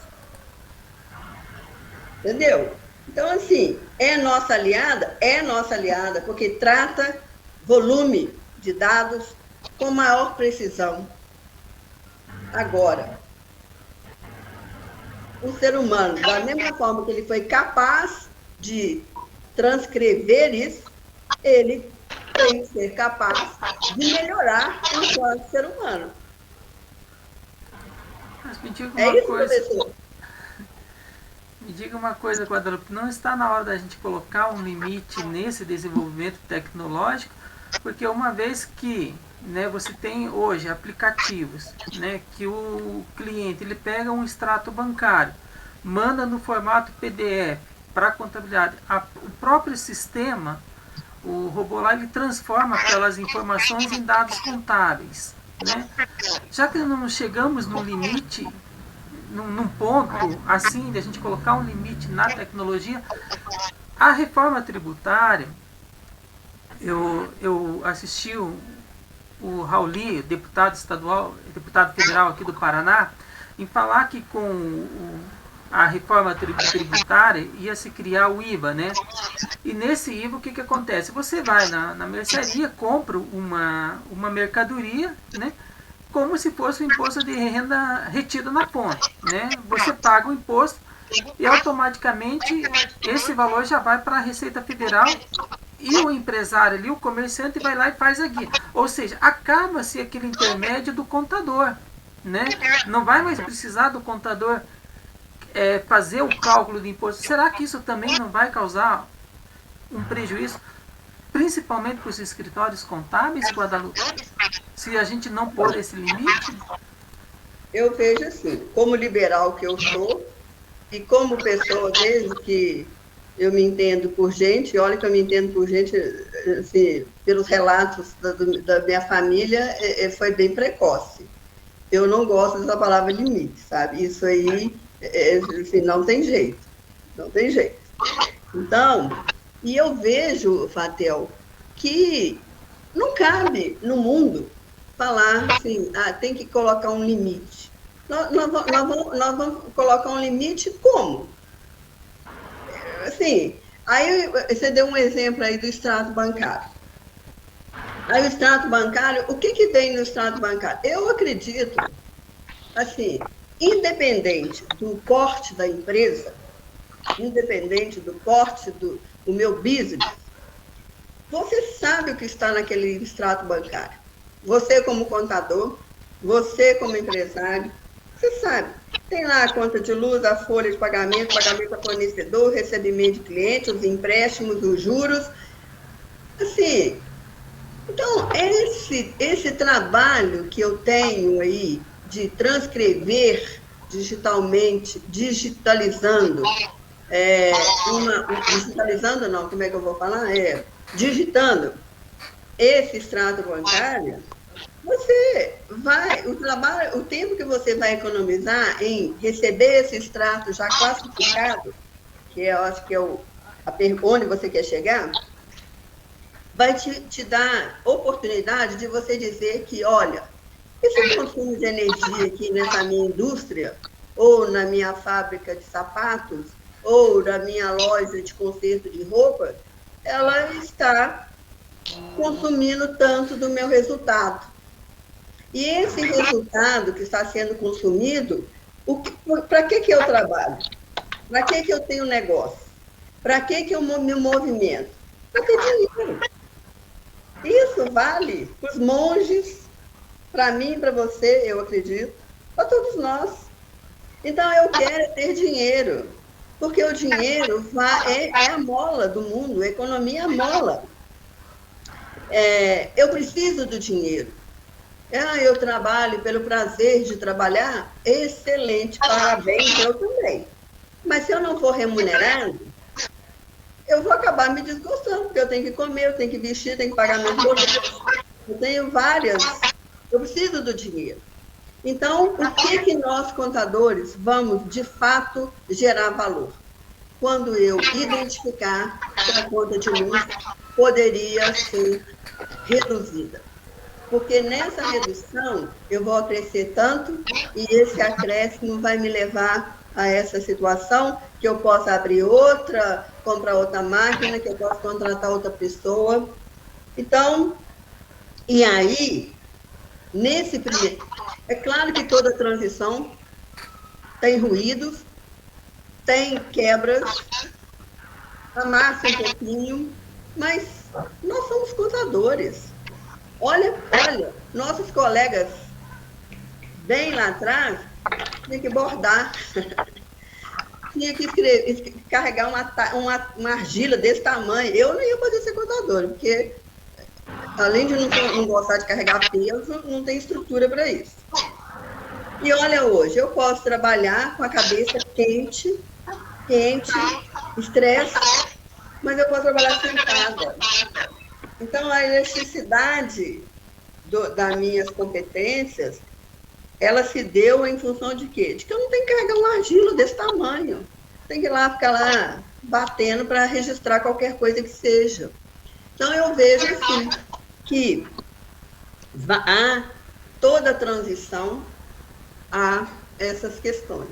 Entendeu? Então, assim, é nossa aliada, porque trata volume de dados com maior precisão. Agora, o ser humano, da mesma forma que ele foi capaz de transcrever isso, ele tem que ser capaz de melhorar enquanto ser humano. Mas me diga É uma isso, coisa. professor? Me diga uma coisa, Guadalupe, não está na hora da gente colocar um limite nesse desenvolvimento tecnológico, porque uma vez que, né, você tem hoje aplicativos, né, que o cliente ele pega um extrato bancário, manda no formato PDF para a contabilidade, o próprio sistema, o robô lá, ele transforma aquelas informações em dados contábeis, né? Já que não chegamos no limite, num ponto assim, de a gente colocar um limite na tecnologia, a reforma tributária, eu assisti o Rauli, deputado federal aqui do Paraná, em falar que com a reforma tributária ia se criar o IVA, né? E nesse IVA o que acontece? Você vai na mercearia, compra uma mercadoria, né? Como se fosse o imposto de renda retido na fonte, né? Você paga o imposto e automaticamente esse valor já vai para a Receita Federal e o empresário ali, o comerciante, vai lá e faz a guia. Ou seja, acaba-se aquele intermédio do contador, né? Não vai mais precisar do contador fazer o cálculo de imposto. Será que isso também não vai causar um prejuízo, principalmente para os escritórios contábeis, Guadalupe? Se a gente não pôr esse limite? Eu vejo assim, como liberal que eu sou, e como pessoa, desde que eu me entendo por gente, olha que eu me entendo por gente assim, pelos relatos da minha família, foi bem precoce. Eu não gosto dessa palavra limite, sabe? Isso aí, assim, não tem jeito. Não tem jeito. Então, e eu vejo, Fatel, que não cabe no mundo falar assim, tem que colocar um limite. Nós vamos colocar um limite como? Assim, aí você deu um exemplo aí do extrato bancário. Aí o extrato bancário, o que vem no extrato bancário? Eu acredito, assim, independente do porte da empresa, independente do porte do meu business, você sabe o que está naquele extrato bancário. Você como contador, você como empresário, você sabe. Tem lá a conta de luz, a folha de pagamento a fornecedor, recebimento de cliente, os empréstimos, os juros. Assim, então, esse trabalho que eu tenho aí de transcrever digitalmente, digitalizando digitando esse extrato bancário, você vai, o tempo que você vai economizar em receber esse extrato já classificado, que eu acho que é onde você quer chegar, vai te dar oportunidade de você dizer que, olha, esse consumo de energia aqui nessa minha indústria, ou na minha fábrica de sapatos, ou na minha loja de conserto de roupa, ela está consumindo tanto do meu resultado. E esse resultado que está sendo consumido, para que eu trabalho? Para que eu tenho negócio? Para que eu me movimento? Para ter dinheiro. Isso vale para os monges, para mim, para você, eu acredito, para todos nós. Então, eu quero ter dinheiro, porque o dinheiro é a mola do mundo, a economia é a mola. Eu preciso do dinheiro. Eu trabalho pelo prazer de trabalhar, excelente, parabéns, eu também. Mas se eu não for remunerado, eu vou acabar me desgostando, porque eu tenho que comer, eu tenho que vestir, tenho que pagar meus boletos. Eu tenho eu preciso do dinheiro. Então, o que nós, contadores, vamos, de fato, gerar valor? Quando eu identificar que a conta de luz poderia ser reduzida. Porque nessa redução, eu vou crescer tanto e esse acréscimo vai me levar a essa situação que eu possa abrir outra, comprar outra máquina, que eu possa contratar outra pessoa. Então, e aí, nesse primeiro... É claro que toda transição tem ruídos, tem quebras, amassa um pouquinho, mas nós somos contadores. Olha, nossos colegas, bem lá atrás, tinham que bordar, tinha que carregar uma argila desse tamanho. Eu não ia poder ser contadora, porque, além de não gostar de carregar peso, não tem estrutura para isso. E olha, hoje, eu posso trabalhar com a cabeça quente, estresse, mas eu posso trabalhar sentada. Então, a elasticidade das minhas competências, ela se deu em função de quê? De que eu não tenho que carregar uma argila desse tamanho. Tem que ficar lá batendo para registrar qualquer coisa que seja. Então, eu vejo assim, que toda transição a essas questões.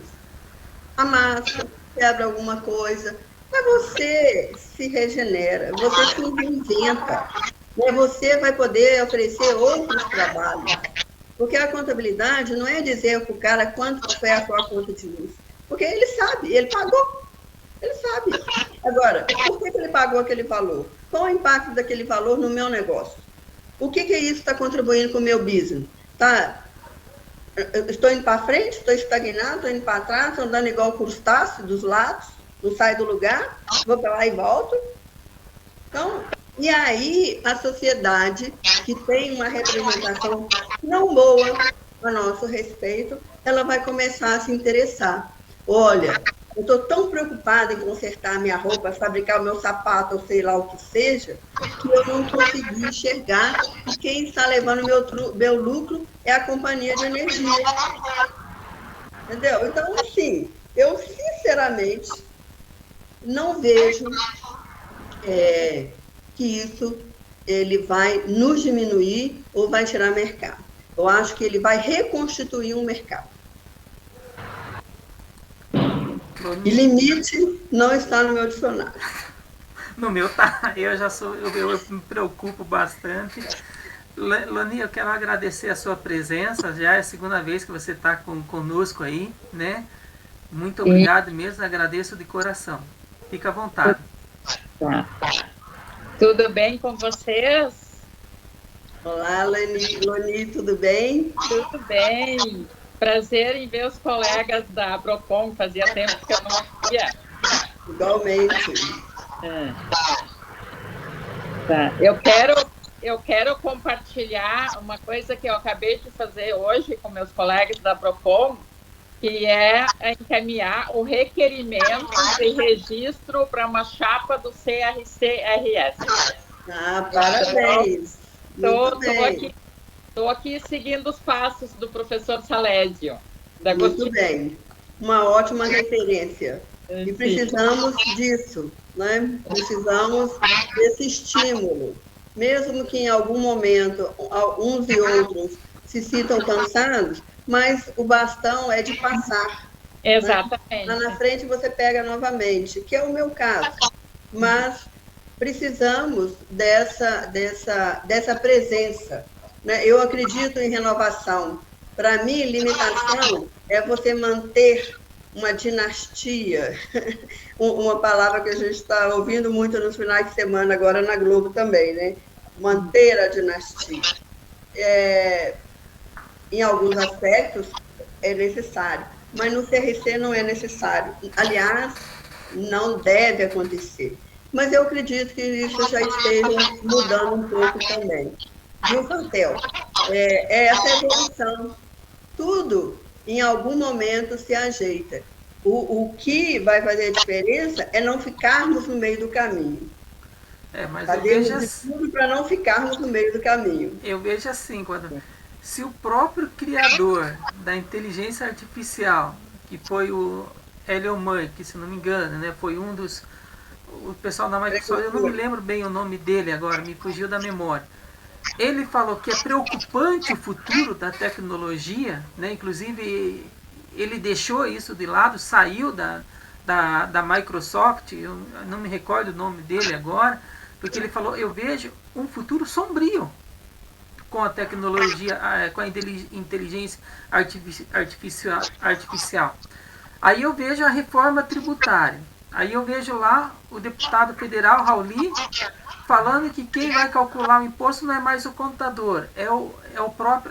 Amassa, quebra alguma coisa, mas você se regenera, você se reinventa, né? Você vai poder oferecer outros trabalhos. Porque a contabilidade não é dizer para o cara quanto foi a sua conta de luz. Porque ele sabe, ele pagou. Ele sabe. Agora, por que ele pagou aquele valor? Qual o impacto daquele valor no meu negócio? O que isso está contribuindo com o meu business? Eu estou indo para frente, estou estagnado, estou indo para trás, estou andando igual o crustáceo dos lados, não saio do lugar, vou para lá e volto. Então, e aí a sociedade, que tem uma representação não boa a nosso respeito, ela vai começar a se interessar. Olha, Eu estou tão preocupada em consertar a minha roupa, fabricar o meu sapato, ou sei lá o que seja, que eu não consegui enxergar que quem está levando meu lucro é a companhia de energia. Entendeu? Então, assim, eu sinceramente não vejo que isso ele vai nos diminuir ou vai tirar mercado. Eu acho que ele vai reconstituir um mercado. E limite não está no meu dicionário. No meu tá, eu me preocupo bastante. Loni, eu quero agradecer a sua presença, já é a segunda vez que você está conosco aí, né? Muito obrigado mesmo, agradeço de coração. Fica à vontade. Tá. Tudo bem com vocês? Olá, Loni, tudo bem? Tudo bem. Prazer em ver os colegas da Procon, fazia tempo que eu não via. Igualmente. Tá. Eu quero compartilhar uma coisa que eu acabei de fazer hoje com meus colegas da Procon, que é encaminhar o requerimento de registro para uma chapa do CRC-RS. Parabéns! Estou aqui seguindo os passos do professor Salésio. Muito bem. Uma ótima referência. E precisamos disso, né? Precisamos desse estímulo. Mesmo que em algum momento uns e outros se sintam cansados, mas o bastão é de passar. Exatamente. Né? Lá na frente você pega novamente, que é o meu caso. Mas precisamos dessa presença. Né? Eu acredito em renovação. Para mim, limitação é você manter uma dinastia, uma palavra que a gente está ouvindo muito nos finais de semana, agora na Globo também, né? Manter a dinastia. Em alguns aspectos é necessário, mas no CRC não é necessário. Aliás, não deve acontecer. Mas eu acredito que isso já esteja mudando um pouco também. Viu, Fantel? Essa evolução. Tudo, em algum momento, se ajeita. O que vai fazer a diferença é não ficarmos no meio do caminho. Mas fazemos tudo para não ficarmos no meio do caminho. Eu vejo assim, se o próprio criador da inteligência artificial, que foi o Elon Musk, que se não me engano, né, foi um dos... O pessoal da Microsoft, eu não me lembro bem o nome dele agora, me fugiu da memória. Ele falou que é preocupante o futuro da tecnologia, né? Inclusive ele deixou isso de lado, saiu da Microsoft, eu não me recordo o nome dele agora, porque ele falou, eu vejo um futuro sombrio com a tecnologia, com a inteligência artificial. Aí eu vejo a reforma tributária, aí eu vejo lá o deputado federal, Rauli, falando que quem vai calcular o imposto não é mais o contador, é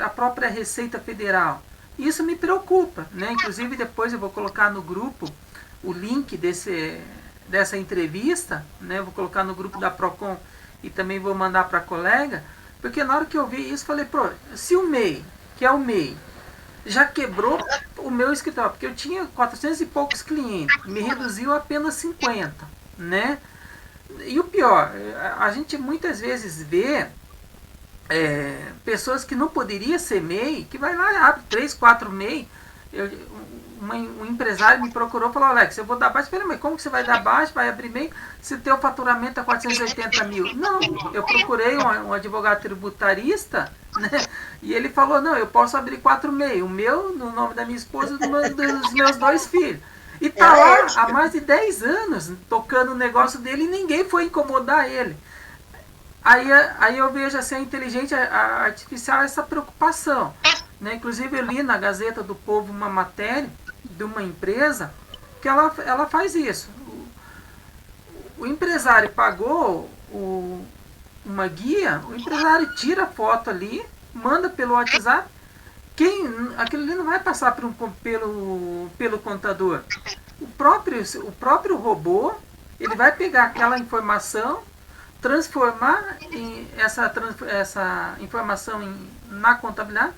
a própria Receita Federal. Isso me preocupa, né? Inclusive depois eu vou colocar no grupo o link dessa entrevista, né? Vou colocar no grupo da Procon e também vou mandar para a colega, porque na hora que eu vi isso, falei, se o MEI, que é o MEI, já quebrou o meu escritório, porque eu tinha 400 e poucos clientes, me reduziu a apenas 50, né? E o pior, a gente muitas vezes vê pessoas que não poderiam ser MEI, que vai lá e abre 3, 4 MEI. Um empresário me procurou e falou, Alex, eu vou dar baixa. Eu falei, mas como que você vai dar baixa, vai abrir MEI, se o teu faturamento é 480 mil? Não, eu procurei um advogado tributarista, né? E ele falou, não, eu posso abrir 4 MEI, o meu no nome da minha esposa e dos meus 2 filhos. E tá lá há mais de 10 anos tocando o negócio dele e ninguém foi incomodar ele. Aí eu vejo assim, a inteligência artificial, essa preocupação. Né? Inclusive eu li na Gazeta do Povo uma matéria de uma empresa que ela faz isso. O empresário pagou uma guia, o empresário tira a foto ali, manda pelo WhatsApp. Aquilo ali não vai passar pelo contador. O próprio robô, ele vai pegar aquela informação, transformar essa informação na contabilidade,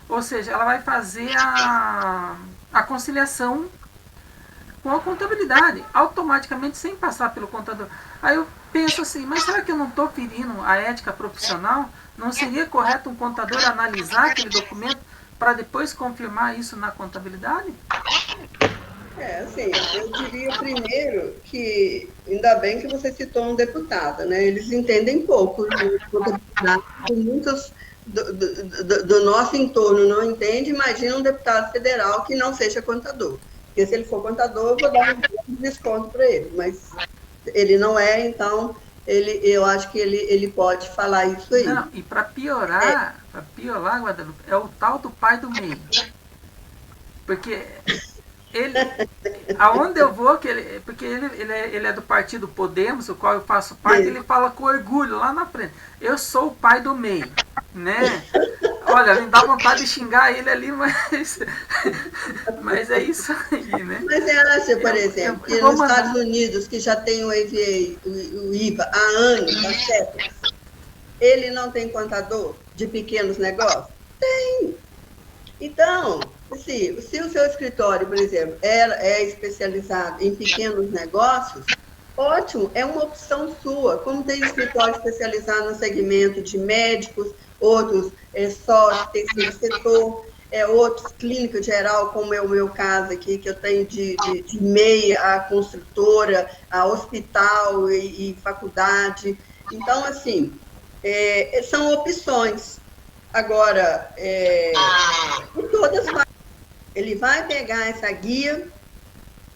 ou seja, ela vai fazer a conciliação com a contabilidade, automaticamente, sem passar pelo contador. Aí eu penso assim, mas será que eu não estou ferindo a ética profissional? Não seria correto um contador analisar aquele documento para depois confirmar isso na contabilidade? Assim, eu diria primeiro que, ainda bem que você citou um deputado, né? Eles entendem pouco de contabilidade, muitos do nosso entorno não entende, imagina um deputado federal que não seja contador. Porque se ele for contador, eu vou dar um desconto para ele, mas ele não é, então eu acho que ele pode falar isso aí. Não, e para piorar, Guadalupe, é o tal do pai do meio. Porque aonde eu vou, porque ele é do partido Podemos, o qual eu faço parte, ele fala com orgulho lá na frente. Eu sou o pai do meio, né? Olha, me dá vontade de xingar ele ali, mas é isso aí, né? Mas você acha, por exemplo, que nos Estados Unidos, que já tem o EVA, o IVA há anos, há séculos, ele não tem contador de pequenos negócios? Tem. Então, se o seu escritório, por exemplo, é especializado em pequenos negócios, ótimo, é uma opção sua. Como tem escritório especializado no segmento de médicos, outros só terceiro setor, outros clínica geral, como é o meu caso aqui, que eu tenho de MEI a construtora, a hospital e faculdade. Então, assim, são opções. Agora, por todas as ele vai pegar essa guia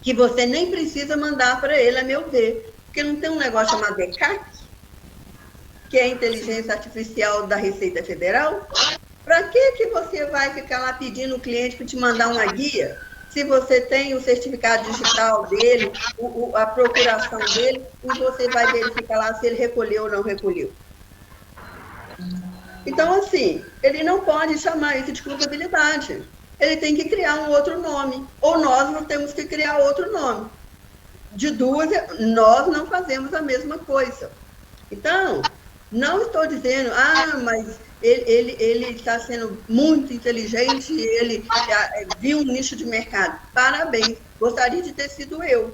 que você nem precisa mandar para ele, a meu ver. Porque não tem um negócio chamado ECAC, que é a inteligência artificial da Receita Federal? Para que você vai ficar lá pedindo o cliente para te mandar uma guia, se você tem o certificado digital dele, a procuração dele, e você vai verificar lá se ele recolheu ou não recolheu? Então, assim, ele não pode chamar isso de contabilidade. Ele tem que criar um outro nome. Ou nós não temos que criar outro nome. De duas, nós não fazemos a mesma coisa. Então, não estou dizendo, mas ele está sendo muito inteligente, ele viu um nicho de mercado. Parabéns, gostaria de ter sido eu,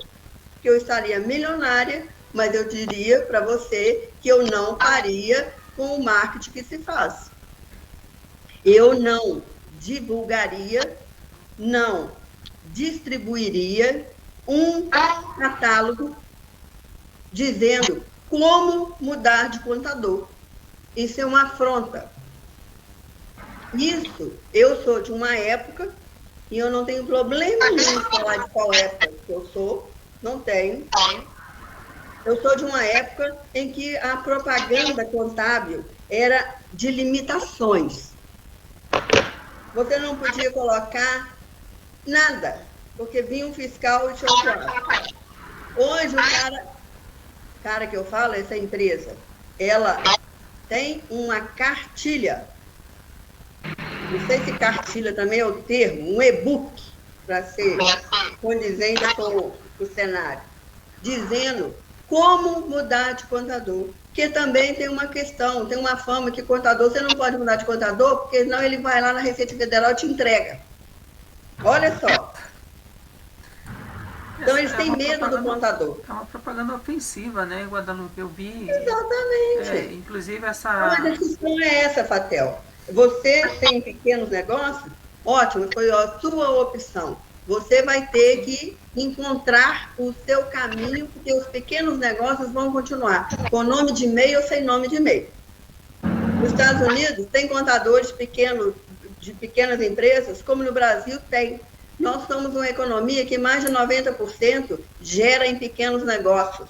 que eu estaria milionária, mas eu diria para você que eu não faria com o marketing que se faz. Eu não divulgaria, não distribuiria um catálogo dizendo como mudar de contador. Isso é uma afronta. Isso, eu sou de uma época, e eu não tenho problema nenhum de falar de qual época que eu sou, não tenho. Eu sou de uma época em que a propaganda contábil era de limitações. Você não podia colocar nada, porque vinha um fiscal e te autuava. Hoje, o cara que eu falo, essa empresa, ela tem uma cartilha. Não sei se cartilha também é o termo, um e-book, para ser condizente com o cenário, dizendo como mudar de contador. Porque também tem uma questão, tem uma fama que contador, você não pode mudar de contador, porque senão ele vai lá na Receita Federal e te entrega. Olha só. Então, eles têm medo do contador. É uma propaganda ofensiva, né, Guadalupe? Eu vi. Exatamente. Inclusive essa... Mas a questão é essa, Fatel. Você tem pequenos negócios? Ótimo, foi a sua opção. Você vai ter que encontrar o seu caminho, porque os pequenos negócios vão continuar com nome de MEI ou sem nome de MEI. Nos Estados Unidos, tem contadores pequenos, de pequenas empresas, como no Brasil tem. Nós somos uma economia que mais de 90% gera em pequenos negócios.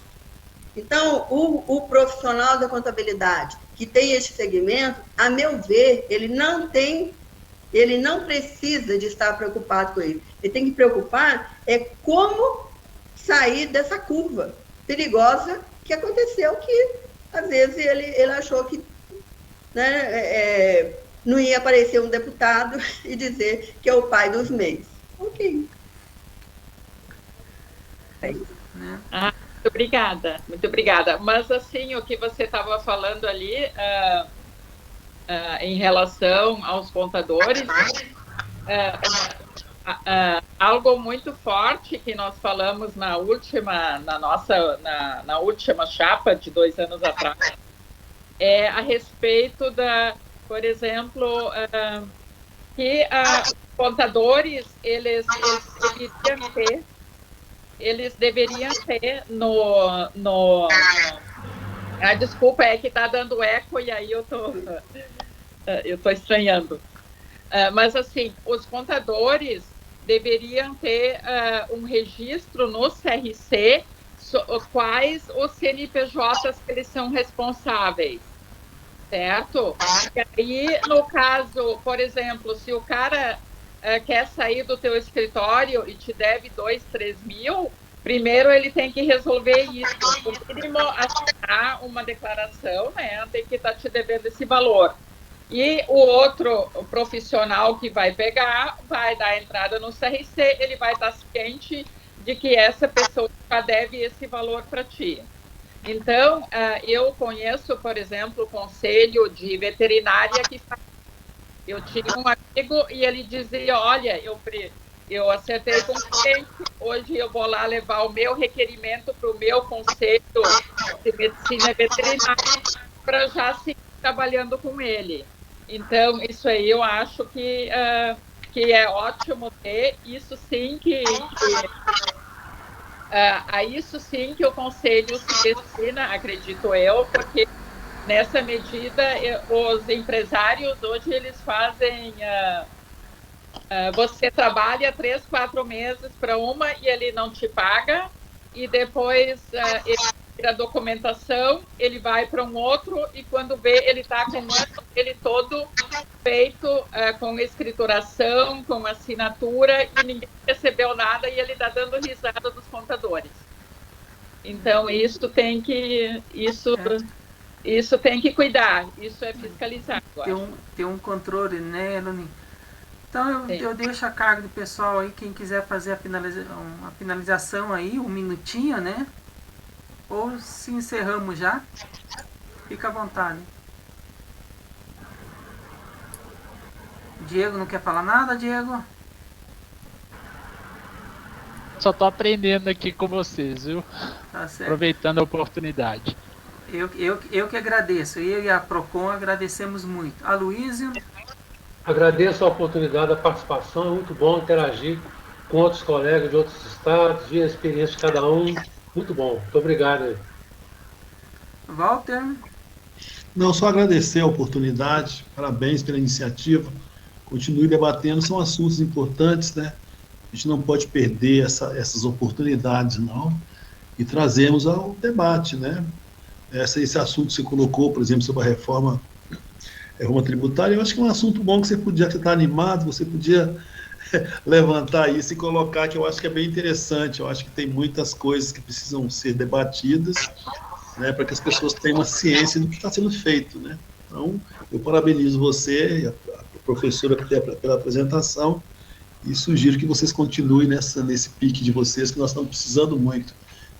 Então, o profissional da contabilidade que tem este segmento, a meu ver, ele não precisa de estar preocupado com isso. Ele tem que preocupar como sair dessa curva perigosa que aconteceu, que às vezes ele achou que, né, não ia aparecer um deputado e dizer que é o pai dos MEIs. Ok. É isso. Muito obrigada. Mas, assim, o que você estava falando ali, em relação aos contadores, algo muito forte que nós falamos na última chapa de 2 anos atrás é a respeito por exemplo, que os contadores eles deveriam ter desculpa, é que está dando eco e aí eu tô estranhando. Mas assim, os contadores deveriam ter um registro no CRC quais os CNPJs que eles são responsáveis, certo? E aí, no caso, por exemplo, se o cara quer sair do teu escritório e te deve 2, 3 mil, primeiro ele tem que resolver isso, no mínimo assinar uma declaração, né? Tem que estar te devendo esse valor. E o outro profissional que vai pegar, vai dar entrada no CRC, ele vai estar ciente de que essa pessoa já deve esse valor para ti. Então, eu conheço, por exemplo, o conselho de veterinária que faz. Eu tinha um amigo e ele dizia, olha, eu acertei com o cliente, hoje eu vou lá levar o meu requerimento para o meu conselho de medicina veterinária para já seguir trabalhando com ele. Então, isso aí eu acho que é ótimo ter, isso sim isso sim que o conselho se destina, acredito eu, porque nessa medida os empresários hoje eles fazem, você trabalha 3, 4 meses para uma e ele não te paga, e depois ele tira a documentação, ele vai para um outro e quando vê ele está com ele todo feito com escrituração, com assinatura e ninguém recebeu nada e ele está dando risada dos contadores. Então isso tem que cuidar, isso é fiscalizar. Tem um controle, né, Eloni? Então eu deixo a cargo do pessoal aí, quem quiser fazer a finalização aí, 1 minutinho, né? Ou se encerramos já, fica à vontade. Diego, não quer falar nada, Diego? Só tô aprendendo aqui com vocês, viu? Tá certo. Aproveitando a oportunidade. Eu que agradeço, eu e a Procon agradecemos muito. Aloysio? Agradeço a oportunidade, a participação, é muito bom interagir com outros colegas de outros estados, ver a experiência de cada um, muito bom, muito obrigado. Walter? Não, só agradecer a oportunidade, parabéns pela iniciativa, continue debatendo, são assuntos importantes, né? A gente não pode perder essas oportunidades, não, e trazemos ao debate, né? Esse assunto que você colocou, por exemplo, sobre a reforma tributária, eu acho que é um assunto bom que você estar animado, você podia levantar isso e colocar, que eu acho que é bem interessante, eu acho que tem muitas coisas que precisam ser debatidas, né, para que as pessoas tenham uma ciência do que está sendo feito, né? Então, eu parabenizo você e a professora pela apresentação e sugiro que vocês continuem nesse pique de vocês, que nós estamos precisando muito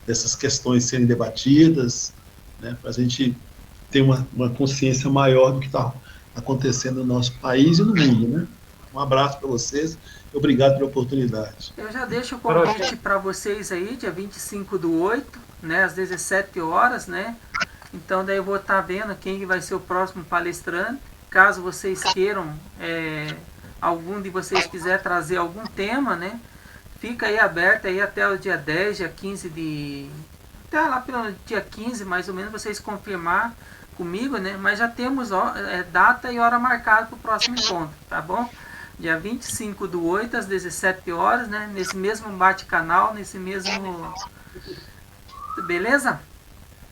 dessas questões serem debatidas, né, para a gente ter uma consciência maior do que está acontecendo no nosso país e no mundo, né? Um abraço para vocês e obrigado pela oportunidade. Eu já deixo o convite para vocês aí, dia 25/8, né, às 17 horas, né? Então daí eu vou estar vendo quem vai ser o próximo palestrante. Caso vocês queiram, algum de vocês quiser trazer algum tema, né? Fica aí aberto aí até o dia 10, dia 15 até lá pelo dia 15, mais ou menos, vocês confirmar comigo, né? Mas já temos data e hora marcada para o próximo encontro, tá bom? Dia 25/8, às 17 horas, né? Nesse mesmo bate-canal, nesse mesmo... Beleza?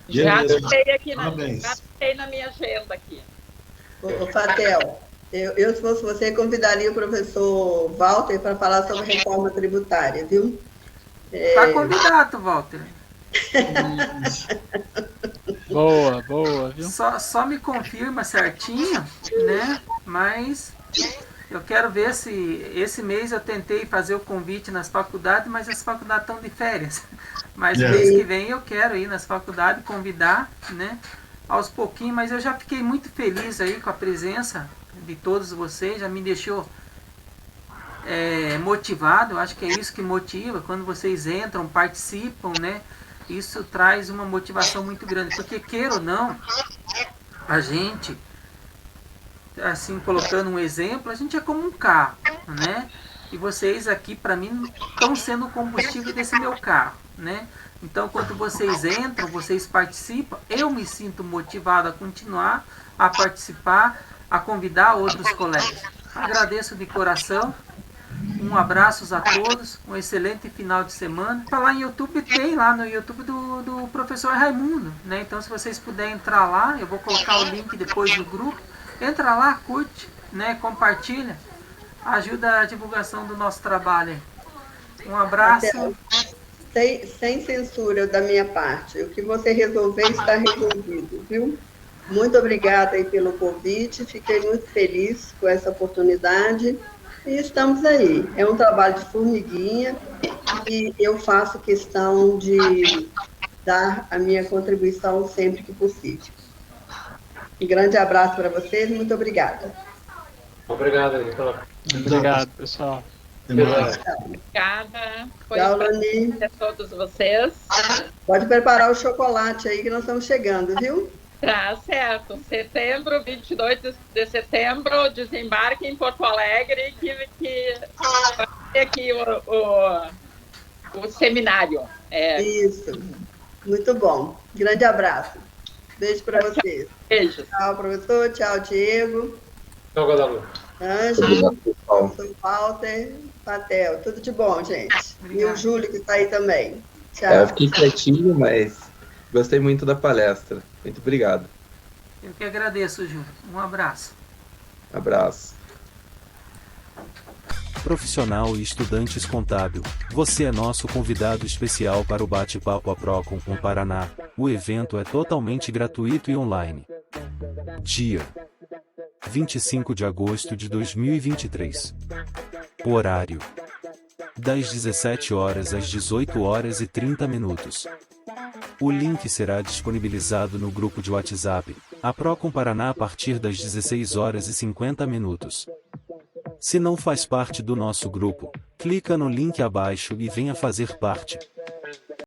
Já anotei aqui na minha agenda aqui. Ô, Fatel, eu se fosse você, convidaria o professor Walter para falar sobre a reforma tributária, viu? Tá convidado, Walter. Boa, viu? Só me confirma certinho, né? Mas eu quero ver se esse mês eu tentei fazer o convite nas faculdades, mas as faculdades estão de férias. Mas mês que vem eu quero ir nas faculdades, convidar, né? Aos pouquinhos, mas eu já fiquei muito feliz aí com a presença de todos vocês, já me deixou motivado. Eu acho que é isso que motiva. Quando vocês entram, participam, né? Isso traz uma motivação muito grande. Porque, queira ou não, a gente, assim, colocando um exemplo, a gente é como um carro, né? E vocês aqui, para mim, estão sendo o combustível desse meu carro, né? Então, quando vocês entram, vocês participam, eu me sinto motivado a continuar, a participar, a convidar outros colegas. Agradeço de coração, um abraço a todos, um excelente final de semana. Falar em YouTube, tem lá no YouTube do professor Raimundo, né? Então, se vocês puderem entrar lá, eu vou colocar o link depois no grupo, entra lá, curte, né? Compartilha, ajuda a divulgação do nosso trabalho. Um abraço. Sem censura da minha parte. O que você resolver está resolvido, viu? Muito obrigada aí pelo convite. Fiquei muito feliz com essa oportunidade. E estamos aí. É um trabalho de formiguinha e eu faço questão de dar a minha contribuição sempre que possível. Um grande abraço para vocês. Muito obrigada. Obrigado, Nicolau. Obrigado, pessoal. Obrigada. Tchau, Lani. A todos vocês. Pode preparar o chocolate aí que nós estamos chegando, viu? Tá certo. Setembro, 22 de setembro, desembarque em Porto Alegre, que vai ter aqui o seminário. Isso. Muito bom. Grande abraço. Beijo para vocês. Beijo. Tchau, professor. Tchau, Diego. Tchau, Guadalupe. Ângelo, Walter, Patel. Tudo de bom, gente. Obrigado. E o Júlio que está aí também. Tchau. Eu fiquei quietinho, mas gostei muito da palestra. Muito obrigado. Eu que agradeço, Júlio. Um abraço. Abraço. Profissional e estudantes contábil, você é nosso convidado especial para o Bate-Papo Aprocon com Paraná. O evento é totalmente gratuito e online. Dia 25 de agosto de 2023. Horário: das 17 horas às 18 horas e 30 minutos. O link será disponibilizado no grupo de WhatsApp, Aprocon Paraná, a partir das 16 horas e 50 minutos. Se não faz parte do nosso grupo, clica no link abaixo e venha fazer parte.